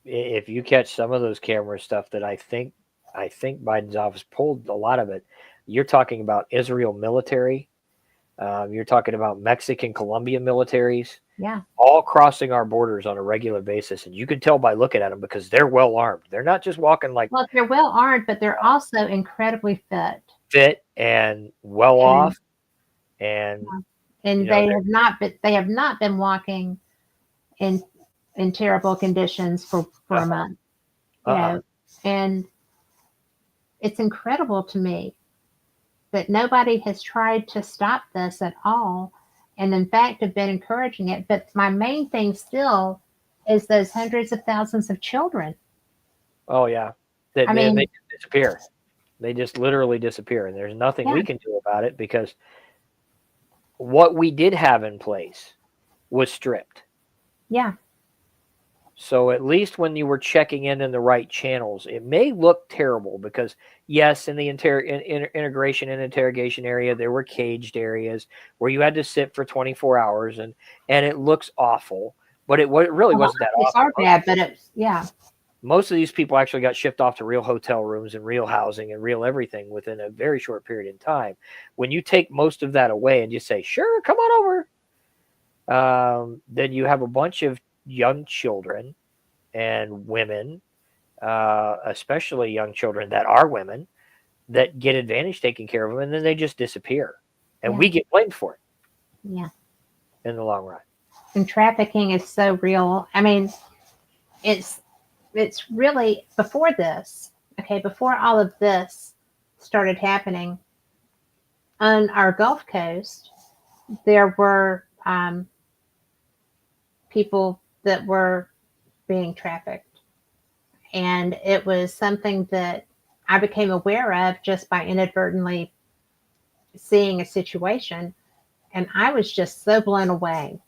If you catch some of those camera stuff that I think Biden's office pulled a lot of it, you're talking about Israel military. You're talking about Mexican, Colombian militaries. Yeah. All crossing our borders on a regular basis. And you can tell by looking at them because they're well armed. They're not just walking like... Well, they're well armed, but they're also incredibly fit. fit and well And, off, and and they're they have not been walking in terrible conditions for a uh-uh, month, uh-uh. and it's incredible to me that nobody has tried to stop this at all, and in fact have been encouraging it. But my main thing still is those hundreds of thousands of children. Oh yeah, I they mean, just disappear. They just literally disappear, and there's nothing yeah, we can do about it because what we did have in place was stripped. yeah, So at least when you were checking in the right channels, it may look terrible because yes, in the integration and interrogation area, there were caged areas where you had to sit for 24 hours, and it looks awful, but it really a lot wasn't that of these awful. are bad, but it's yeah, Most of these people actually got shipped off to real hotel rooms and real housing and real everything within a very short period in time. When you take most of that away and just say, sure, come on over, then you have a bunch of young children and women, especially young children that are women, that get advantage taking care of them, and then they just disappear. And yeah, we get blamed for yeah. it in the long run. And trafficking is so real. I mean, it's it's really before this. Okay, before all of this started happening on our Gulf Coast, there were people that were being trafficked. And it was something that I became aware of just by inadvertently seeing a situation. And I was just so blown away.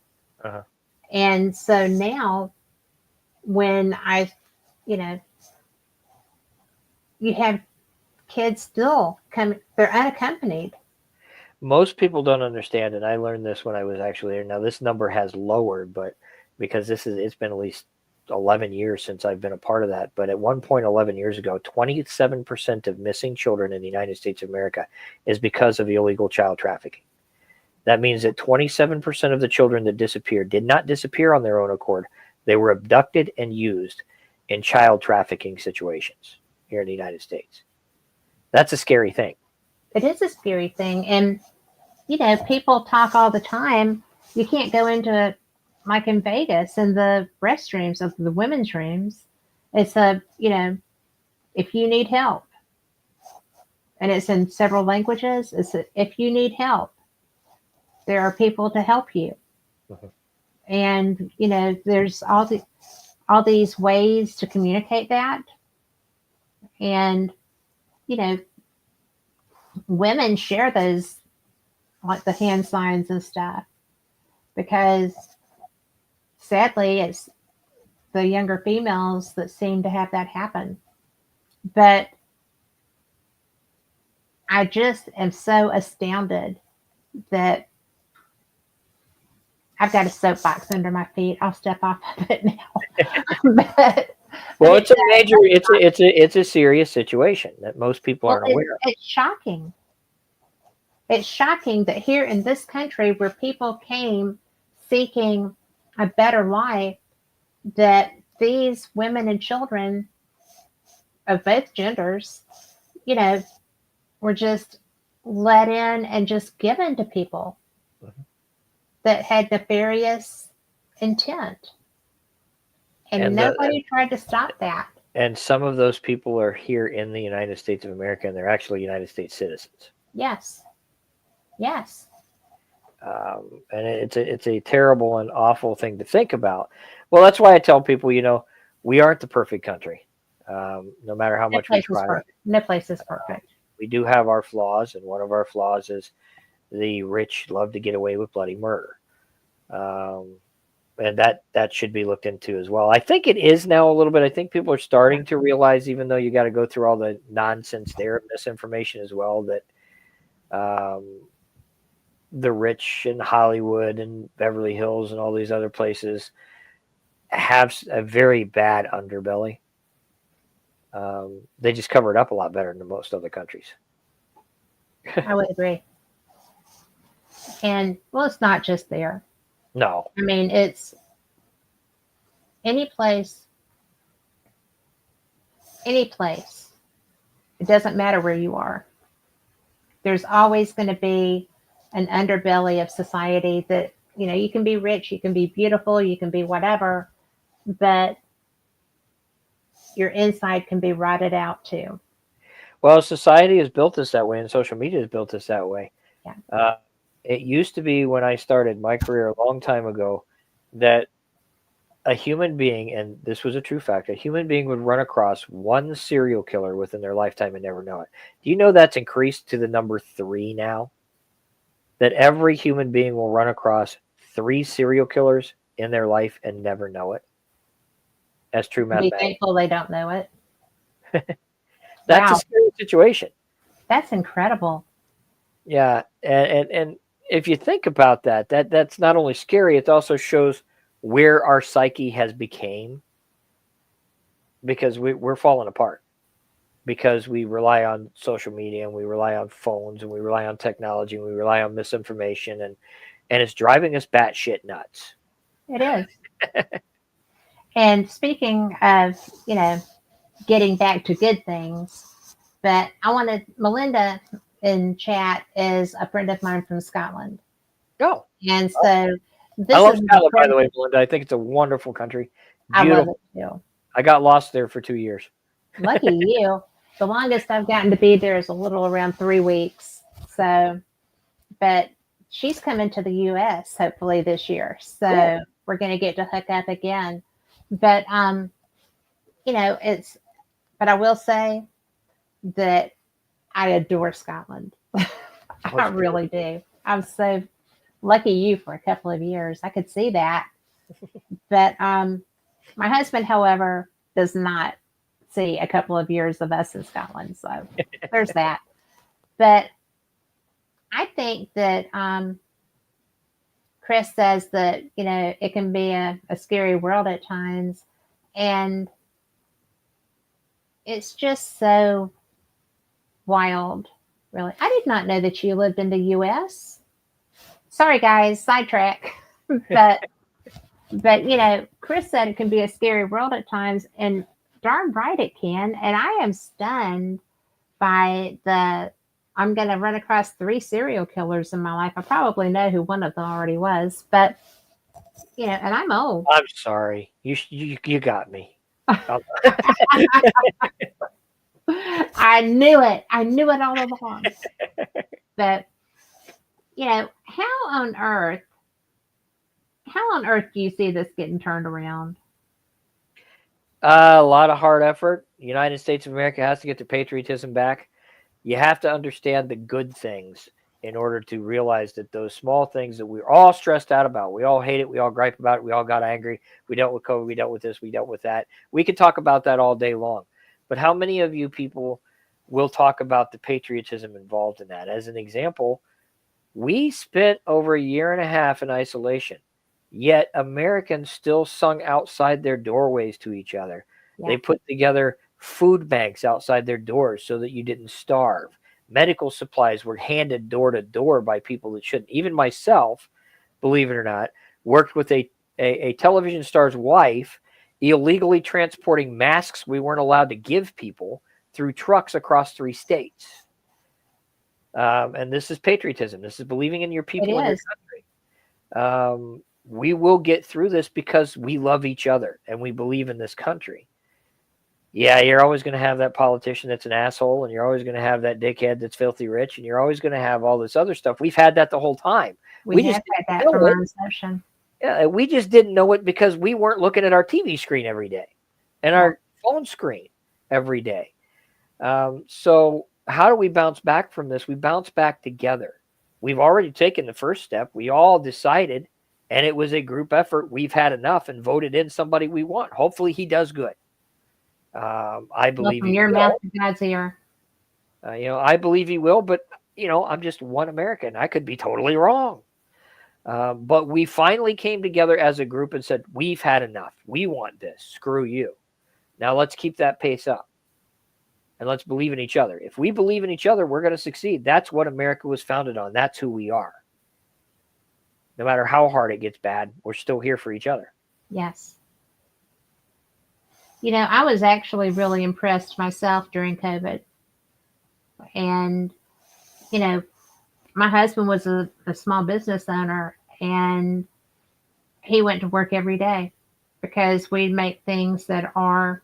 Uh-huh. And so now, when you know, you have kids still come, they're unaccompanied. Most people don't understand, and I learned this when I was actually there. Now this number has lowered, but because it's been at least 11 years since I've been a part of that. But at one point 11 years ago, 27% of missing children in the United States of America is because of illegal child trafficking. That means that 27% of the children that disappeared did not disappear on their own accord. They were abducted and used in child trafficking situations here in the United States. That's a scary thing. It is a scary thing. And, people talk all the time. You can't go into, like in Vegas, in the restrooms of the women's rooms. It's if you need help, and it's in several languages, if you need help, there are people to help you. Mhm. And, there's all these ways to communicate that. And, you know, women share those, like the hand signs and stuff, because sadly it's the younger females that seem to have that happen. But I just am so astounded that I've got a soapbox under my feet. I'll step off of it now. but Well, it's it's a major, it's a serious situation that most people well, aren't aware of. it's shocking. It's shocking that here in this country, where people came seeking a better life, that these women and children of both genders, you know, were just let in and just given to people Mhm. that had nefarious intent. And And the nobody tried to stop that. and some of those people are here in the United States of America, and they're actually United States citizens. Yes. Yes. And it's a terrible and awful thing to think about. Well, that's why I tell people, we aren't the perfect country, no matter how No much we place is try. perfect. No place is perfect. We do have our flaws, and one of our flaws is the rich love to get away with bloody murder. Um, and that should be looked into as well. I think it is now a little bit. I think people are starting to realize, even though you got to go through all the nonsense there, misinformation as well, that um, the rich in Hollywood and Beverly Hills and all these other places have a very bad underbelly. They just cover it up a lot better than most other countries. I would agree. And well, it's not just there. No. I mean, it's any place, any place. It doesn't matter where you are. There's always going to be an underbelly of society that, you can be rich, you can be beautiful, you can be whatever, but your inside can be rotted out too. Well, society has built us that way, and social media has built us that way. Yeah. It used to be when I started my career a long time ago that a human being, and this was a true fact, a human being would run across one serial killer within their lifetime and never know it. Do you know that's increased to the number 3 now? That every human being will run across 3 serial killers in their life and never know it. That's true Be mathematics. thankful they don't know it. That's a Wow, scary situation. that's incredible. Yeah, and if you think about that's not only scary, it also shows where our psyche has became because we're falling apart because we rely on social media and we rely on phones and we rely on technology and we rely on misinformation and it's driving us batshit nuts. It is. And speaking of, getting back to good things, but I wanted Melinda in chat is a friend of mine from Scotland. No, And so I this love is my Scotland, by friend. the way, Belinda. I think it's a wonderful country. I love Beautiful. it too. I got lost there for 2 years. Lucky you. The longest I've gotten to be there is a little around 3 weeks. So, but she's coming to the US hopefully this year. So Cool. we're going to get to hook up again. But, but I will say that I adore Scotland. I really do. I'm so lucky you for a couple of years. I could see that. But my husband, however, does not see a couple of years of us in Scotland. So there's that. But I think that Chris says that, it can be a scary world at times. And it's just so wild, really. I did not know that you lived in the US. Sorry, guys, sidetrack. but Chris said it can be a scary world at times, and darn right it can. And I am stunned by I'm going to run across 3 serial killers in my life. I probably know who one of them already was, but and I'm old. I'm sorry. You got me. I knew it. I knew it all along. But how on earth do you see this getting turned around? A lot of hard effort. The United States of America has to get their patriotism back. You have to understand the good things in order to realize that those small things that we're all stressed out about, we all hate it, we all gripe about it, we all got angry, we dealt with COVID, we dealt with this, we dealt with that. We could talk about that all day long. But how many of you people will talk about the patriotism involved in that? As an example, we spent over a year and a half in isolation, yet Americans still sung outside their doorways to each other. Yeah. They put together food banks outside their doors so that you didn't starve. Medical supplies were handed door to door by people that shouldn't. Even myself, believe it or not, worked with a television star's wife illegally transporting masks we weren't allowed to give people through trucks across 3 states. And this is patriotism. This is believing in your people and your country. We will get through this because we love each other and we believe in this country. Yeah, you're always going to have that politician that's an asshole, and you're always going to have that dickhead that's filthy rich, and you're always going to have all this other stuff. We've had that the whole time. We just had that from our inception. Yeah, we just didn't know it because we weren't looking at our TV screen every day and our phone screen every day. So how do we bounce back from this? We bounce back together. We've already taken the first step. We all decided, and it was a group effort. We've had enough and voted in somebody we want. Hopefully he does good. I believe from your mouth to God's ear. I believe he will, but I'm just one American. I could be totally wrong. But we finally came together as a group and said, we've had enough. We want this. Screw you. Now let's keep that pace up. And let's believe in each other. If we believe in each other, we're going to succeed. That's what America was founded on. That's who we are. No matter how hard it gets bad, we're still here for each other. Yes. I was actually really impressed myself during COVID. And you know, my husband was a small business owner, and he went to work every day because we make things that are,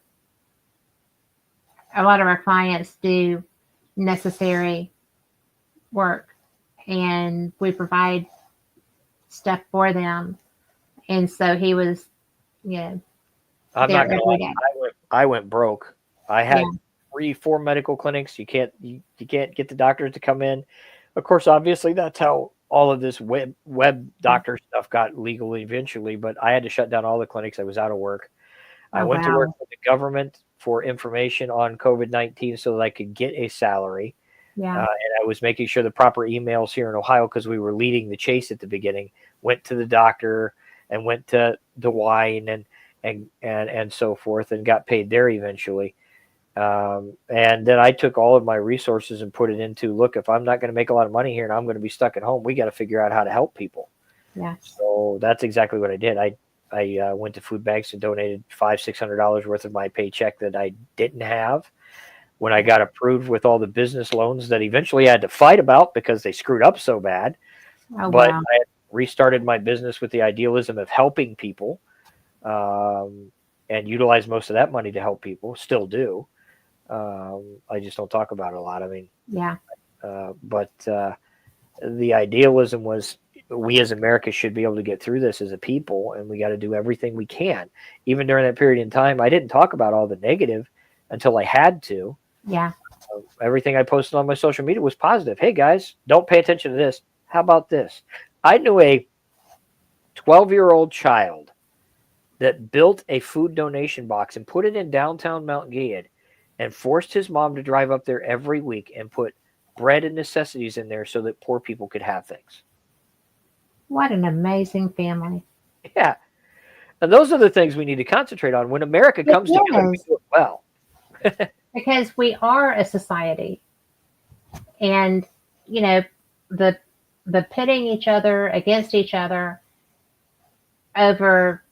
a lot of our clients do necessary work, and we provide stuff for them. And so he was, you know, I'm there not gonna lie. every day. I went broke. I Yeah. had 4 medical clinics. You can't get the doctors to come in. Of course, obviously, that's how all of this web doctor stuff got legal eventually. But I had to shut down all the clinics. I was out of work. I Oh, went to work wow. for the government for information on COVID-19 so that I could get a salary. Yeah. And I was making sure the proper emails here in Ohio, because we were leading the chase at the beginning, went to the doctor and went to DeWine and so forth, and got paid there eventually. And then I took all of my resources and put it into, look, if I'm not going to make a lot of money here and I'm going to be stuck at home, we got to figure out how to help people. Yeah. So that's exactly what I did. I went to food banks and donated $500-600 worth of my paycheck that I didn't have. When I got approved with all the business loans that eventually I had to fight about because they screwed up so bad, Oh, but wow. I had restarted my business with the idealism of helping people, and utilized most of that money to help people. Still do. I just don't talk about it a lot. I mean, Yeah. but the idealism was, we as America should be able to get through this as a people, and we got to do everything we can. Even during that period in time, I didn't talk about all the negative until I had to. Yeah. Everything I posted on my social media was positive. Hey guys, don't pay attention to this. How about this? I knew a 12-year-old child that built a food donation box and put it in downtown Mount Gilead and forced his mom to drive up there every week and put bread and necessities in there so that poor people could have things. What an amazing family. Yeah. And those are the things we need to concentrate on. When America It comes together, we is, do it well. because we are a society, and, you know, the the pitting each other against each other over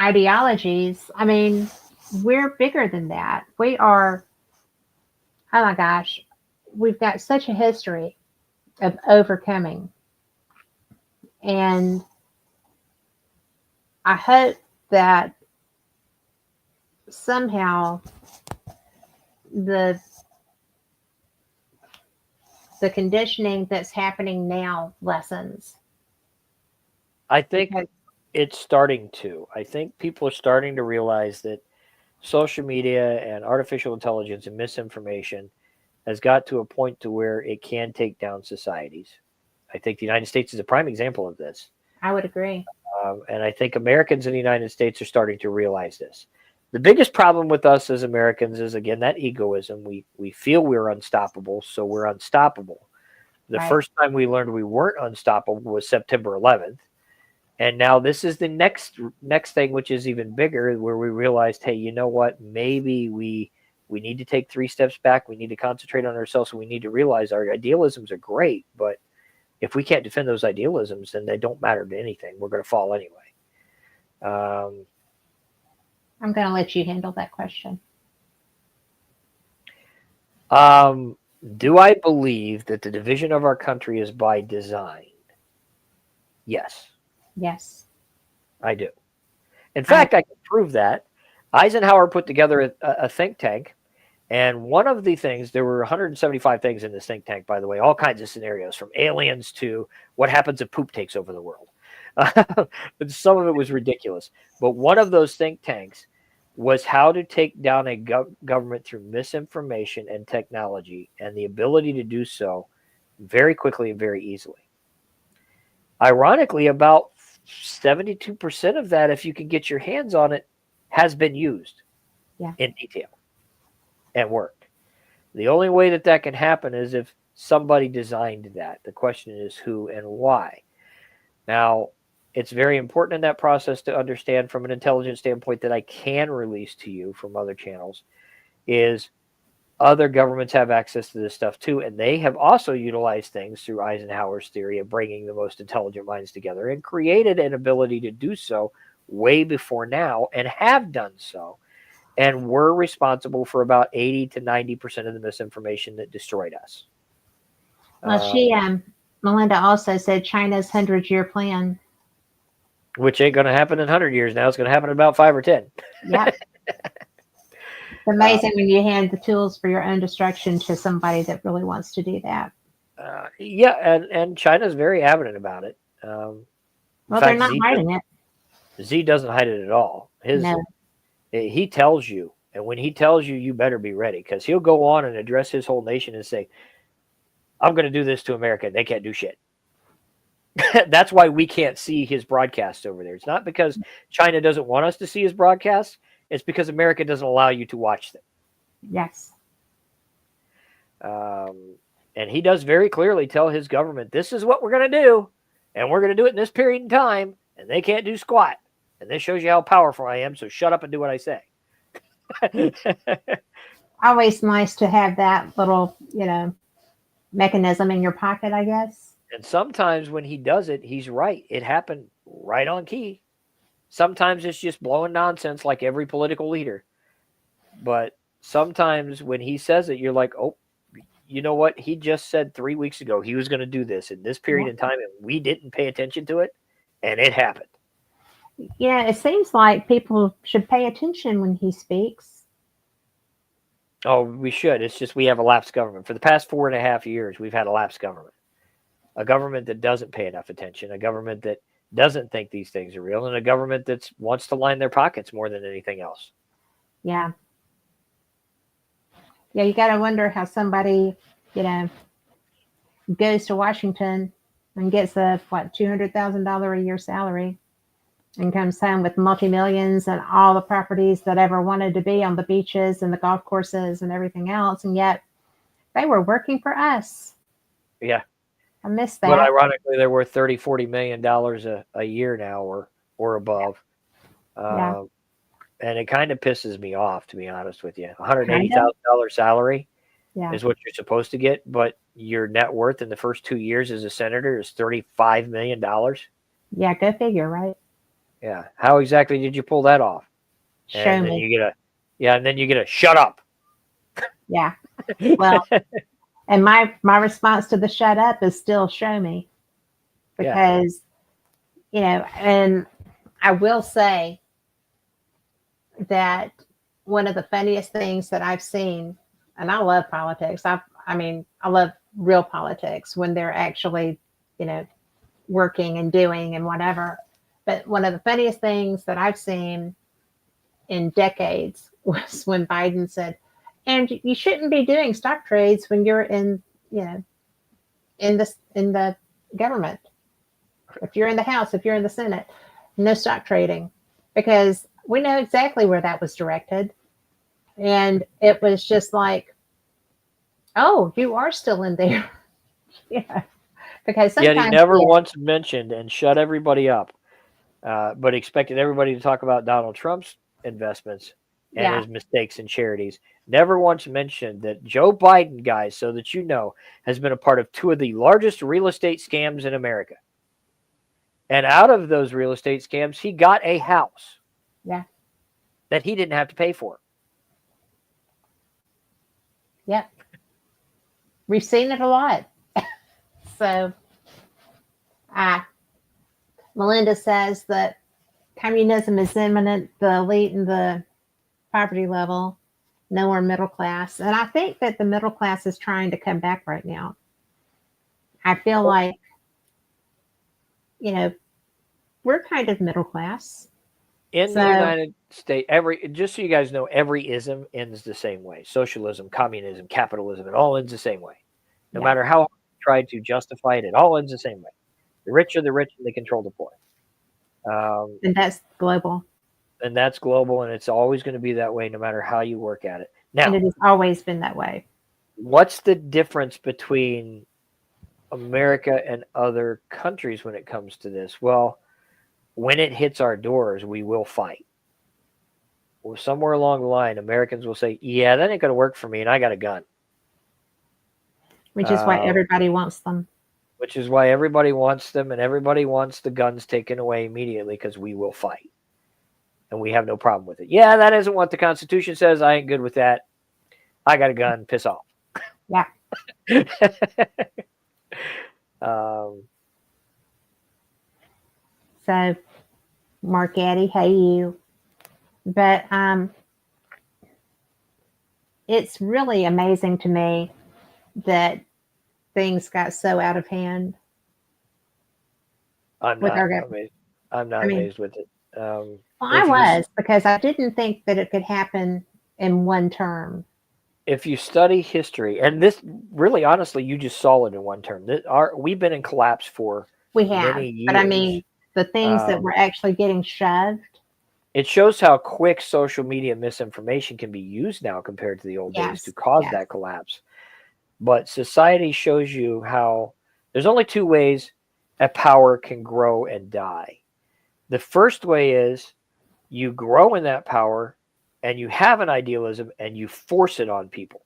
ideologies. I mean, we're bigger than that. We are, oh my gosh, we've got such a history of overcoming. And I hope that somehow the the conditioning that's happening now lessens. I think Because it's starting to. I think people are starting to realize that social media and artificial intelligence and misinformation has got to a point to where it can take down societies. I think the United States is a prime example of this. I would agree. And I think Americans in the United States are starting to realize this. The biggest problem with us as Americans is, again, that egoism. We feel we're unstoppable, so we're unstoppable. The Right. first time we learned we weren't unstoppable was September 11th. And now this is the next thing, which is even bigger, where we realized, hey, you know what? Maybe we need to take 3 steps back. We need to concentrate on ourselves. And we need to realize our idealisms are great, but if we can't defend those idealisms, then they don't matter to anything. We're going to fall anyway. I'm going to let you handle that question. Do I believe that the division of our country is by design? Yes, Yes. I do. In fact, I can prove that. Eisenhower put together a think tank, and one of the things, there were 175 things in this think tank, by the way, all kinds of scenarios, from aliens to what happens if poop takes over the world. But some of it was ridiculous. But one of those think tanks was how to take down a government through misinformation and technology, and the ability to do so very quickly and very easily. Ironically, about 72% of that, if you can get your hands on it, has been used in detail and worked. The only way that that can happen is if somebody designed that. The question is who and why. Now, it's very important in that process to understand from an intelligence standpoint that I can release to you from other channels is other governments have access to this stuff too, and they have also utilized things through Eisenhower's theory of bringing the most intelligent minds together and created an ability to do so way before now, and have done so, and were responsible for about 80 to 90% of the misinformation that destroyed us. Well, Melinda also said China's 100-year plan. Which ain't going to happen in 100 years now. It's going to happen in about 5 or 10. Yep. It's amazing when you hand the tools for your own destruction to somebody that really wants to do that. Yeah, and China's very adamant about it. Well, they're not hiding it. Z doesn't hide it at all. He tells you, and when he tells you, you better be ready, because he'll go on and address his whole nation and say, I'm going to do this to America. They can't do shit. That's why we can't see his broadcasts over there. It's not because China doesn't want us to see his broadcasts. It's because America doesn't allow you to watch them. Yes. And he does very clearly tell his government, this is what we're going to do, and we're going to do it in this period in time, and they can't do squat. And this shows you how powerful I am, so shut up and do what I say. Always nice to have that little, mechanism in your pocket, I guess. And sometimes when he does it, he's right. It happened right on key. Sometimes it's just blowing nonsense like every political leader. But sometimes when he says it, you're like, oh, you know what? He just said 3 weeks ago he was going to do this in this period in time, and we didn't pay attention to it, and it happened. Yeah, it seems like people should pay attention when he speaks. Oh, we should. It's just we have a lapsed government. For the past 4.5 years, we've had a lapsed government. A government that doesn't pay enough attention, a government that doesn't think these things are real, and a government that wants to line their pockets more than anything else. Yeah. Yeah, you got to wonder how somebody, goes to Washington and gets a, $200,000 a year salary and comes home with multi-millions and all the properties that ever wanted to be on the beaches and the golf courses and everything else. And yet they were working for us. Yeah. I missed that. But ironically, they're worth $30-40 million a year now or above. Yeah. And it kind of pisses me off, to be honest with you. $180,000 salary is what you're supposed to get, but your net worth in the first 2 years as a senator is $35 million. Yeah, go figure, right? Yeah. How exactly did you pull that off? Show me. And then you get a shut up. Yeah. Well, and my response to the shut up is still show me. Because, and I will say that one of the funniest things that I've seen, and I love politics. I love real politics when they're actually, working and doing and whatever. But one of the funniest things that I've seen in decades was when Biden said, and you shouldn't be doing stock trades when you're in the government. If you're in the House, if you're in the Senate, no stock trading, because we know exactly where that was directed. And it was just like, oh, you are still in there. Yeah. Because sometimes he never once mentioned and shut everybody up, but expected everybody to talk about Donald Trump's investments and his mistakes in charities. Never once mentioned that Joe Biden, guys, so that you know, has been a part of 2 of the largest real estate scams in America. And out of those real estate scams, he got a house. Yeah. That he didn't have to pay for. Yep. We've seen it a lot. So, Melinda says that communism is imminent, the elite and the poverty level, no more middle class. And I think that the middle class is trying to come back right now. I feel like, we're kind of middle class. In the United States, just so you guys know, every ism ends the same way. Socialism, communism, capitalism, it all ends the same way. No matter how hard you try to justify it, it all ends the same way. The rich are the rich and they control the poor. And that's global. And that's global, and it's always going to be that way no matter how you work at it. Now, and it has always been that way. What's the difference between America and other countries when it comes to this? Well, when it hits our doors, we will fight. Well, somewhere along the line, Americans will say, yeah, that ain't going to work for me, and I got a gun. Which is why everybody wants them. Which is why everybody wants them, and everybody wants the guns taken away immediately, because we will fight. And we have no problem with it. Yeah, that isn't what the Constitution says. I ain't good with that. I got a gun. Piss off. Yeah. Um, So, Mark Addy, hey you. But it's really amazing to me that things got so out of hand I'm with not our government. amazed. I'm not I mean, amazed with it. well, I If you was because I didn't think that it could happen in one term. if you study history, and this really honestly, you just saw it in one term. We've been in collapse for We have, many but I years. mean, the things that were Um, actually getting shoved. it shows how quick social media misinformation can be used now compared to the old days to Yes, cause yes, that collapse. But society shows you how there's only two ways a power can grow and die. The first way is you grow in that power and you have an idealism and you force it on people.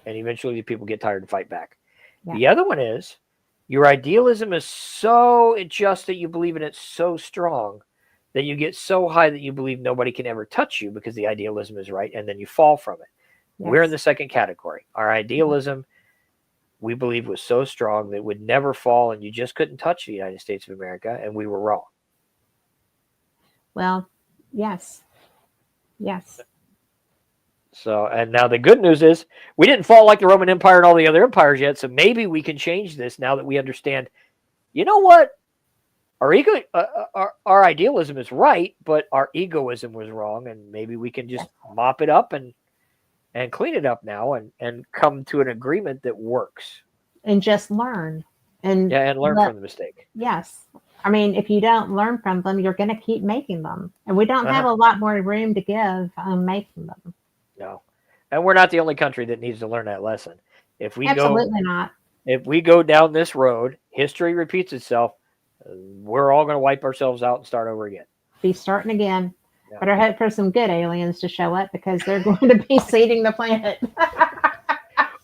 And eventually the people get tired and fight back. yeah. The other one is your idealism is so just that you believe in it so strong that you get so high that you believe nobody can ever touch you because the idealism is right, and then you fall from it. We're in Yes. the second category. Our idealism, we believe, was so strong that it would never fall, and you just couldn't touch the United States of America, and we were wrong. Well, yes, yes. So, and now the good news is we didn't fall like the Roman Empire and all the other empires yet, so maybe we can change this now that we understand, you know what? Our ego, our idealism is right, but our egoism was wrong, and maybe we can just mop it up and clean it up now and come to an agreement that works. And just learn and Yeah, and learn let, from the mistake. yes. I mean, if you don't learn from them, you're going to keep making them. And we don't have Uh-huh. a lot more room to give on making them. No, and we're not the only country that needs to learn that lesson. If we go Absolutely not. if we go down this road, history repeats itself. We're all going to wipe ourselves out and start over again. Be starting again. Yeah. But I hope for some good aliens to show up because they're going to be seeding the planet.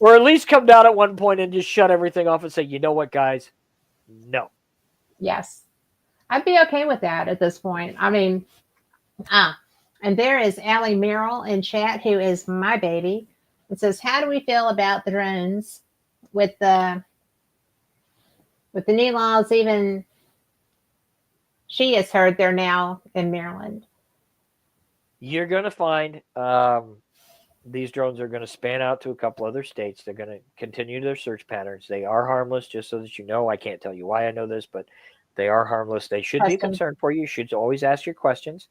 Or at least come down at one point and just shut everything off and say, you know what, guys? No. Yes. I'd be okay with that at this point. I mean, and there is Allie Merrill in chat, who is my baby. It says, "How do we feel about the drones with the new laws? Even she has heard they're now in Maryland." You're going to find these drones are going to span out to a couple other states. They're going to continue their search patterns. They are harmless, just so that you know. I can't tell you why I know this, but they are harmless. They should be a concern for you. You should always ask your questions.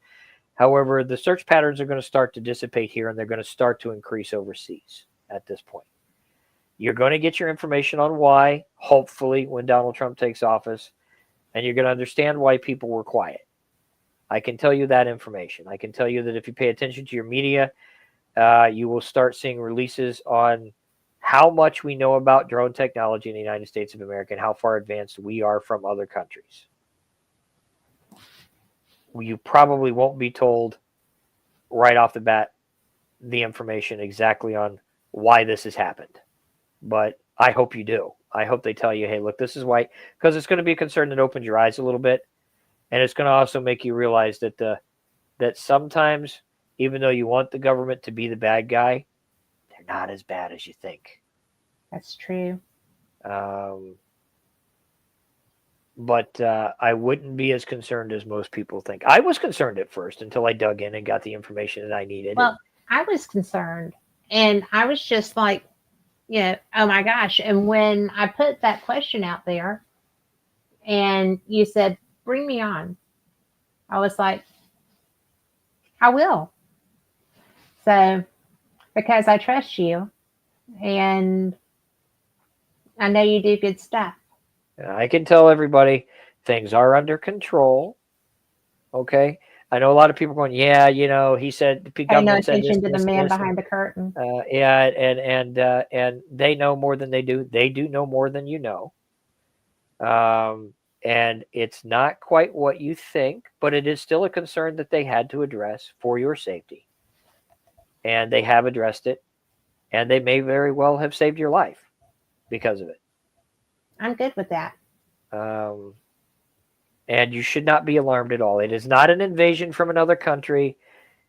However, the search patterns are going to start to dissipate here, and they're going to start to increase overseas at this point. You're going to get your information on why, hopefully, when Donald Trump takes office, and you're going to understand why people were quiet. I can tell you that information. I can tell you that if you pay attention to your media, you will start seeing releases on how much we know about drone technology in the United States of America and how far advanced we are from other countries. You probably won't be told right off the bat the information exactly on why this has happened, but I hope you do. I hope they tell you, hey, look, this is why, because it's going to be a concern that opens your eyes a little bit, and it's going to also make you realize that that sometimes, even though you want the government to be the bad guy, they're not as bad as you think. That's true. But I wouldn't be as concerned as most people think. I was concerned at first until I dug in and got the information that I needed. Well, I was concerned, and I was just like, oh my gosh. And when I put that question out there and you said, bring me on, I was like, I will. So, because I trust you and I know you do good stuff. I can tell everybody things are under control. Okay. I know a lot of people going, yeah, he said the Pay no government said this, attention to the this, man this, behind the curtain. yeah, and they know more than they do. They do know more than you know. And it's not quite what you think, but it is still a concern that they had to address for your safety. And they have addressed it, and they may very well have saved your life because of it. I'm good with that. And you should not be alarmed at all. It is not an invasion from another country.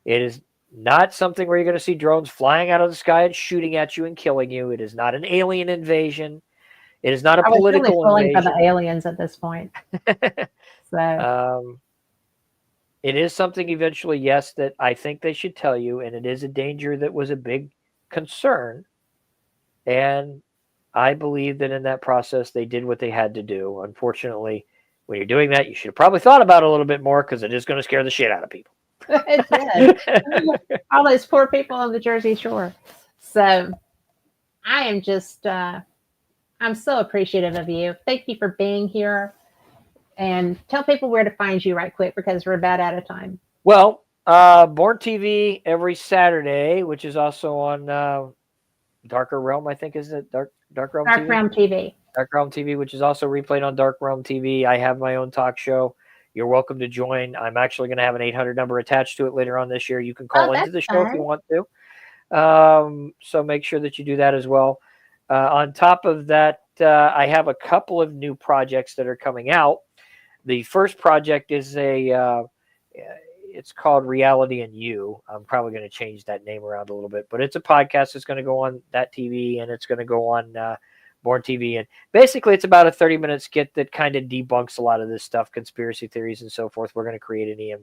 It is not something where you're going to see drones flying out of the sky and shooting at you and killing you. It is not an alien invasion. It is not a I was really political pulling for the invasion. aliens at this point. So It is something eventually, yes, that I think they should tell you, and it is a danger that was a big concern. And I believe that in that process, they did what they had to do. Unfortunately, when you're doing that, you should have probably thought about it a little bit more because it is going to scare the shit out of people. it did. All those poor people on the Jersey Shore. So I am just, I'm so appreciative of you. Thank you for being here. And tell people where to find you right quick because we're about out of time. Well, Born TV every Saturday, which is also on Darker Realm, I think, is it Dark Realm Dark TV? Realm TV. Dark Realm TV, which is also replayed on Dark Realm TV. I have my own talk show. You're welcome to join. I'm actually going to have an 800 number attached to it later on this year. You can call into the show if you want to. So make sure that you do that as well. On top of that, I have a couple of new projects that are coming out. The first project is it's called Reality and You. I'm probably going to change that name around a little bit, but it's a podcast that's going to go on that TV and it's going to go on Born TV. And basically it's about a 30-minute skit that kind of debunks a lot of this stuff, conspiracy theories and so forth. We're going to create an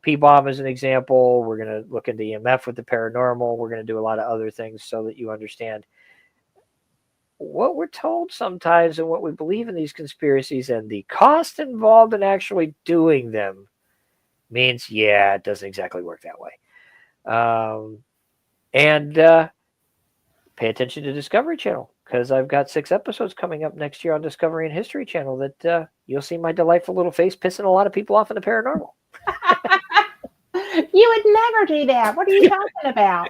EMP bomb as an example. We're going to look into EMF with the paranormal. We're going to do a lot of other things so that you understand what we're told sometimes and what we believe in these conspiracies and the cost involved in actually doing them means, yeah, it doesn't exactly work that way. And pay attention to Discovery Channel because I've got 6 episodes coming up next year on Discovery and History Channel that you'll see my delightful little face pissing a lot of people off in the paranormal. You would never do that. What are you talking about?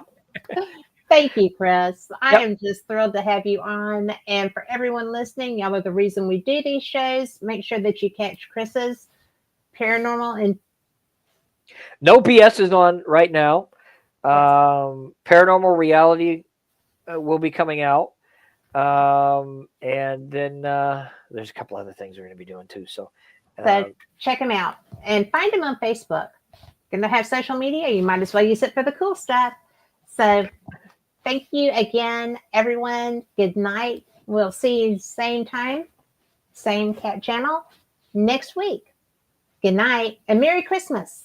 Thank you, Chris. I am just thrilled to have you on. And for everyone listening, y'all are the reason we do these shows. Make sure that you catch Chris's Paranormal and No BS is on right now. Paranormal Reality will be coming out. And then there's a couple other things we're going to be doing too. So check them out and find them on Facebook. Going to have social media. You might as well use it for the cool stuff. So thank you again, everyone. Good night. We'll see you same time, same cat channel next week. Good night and Merry Christmas.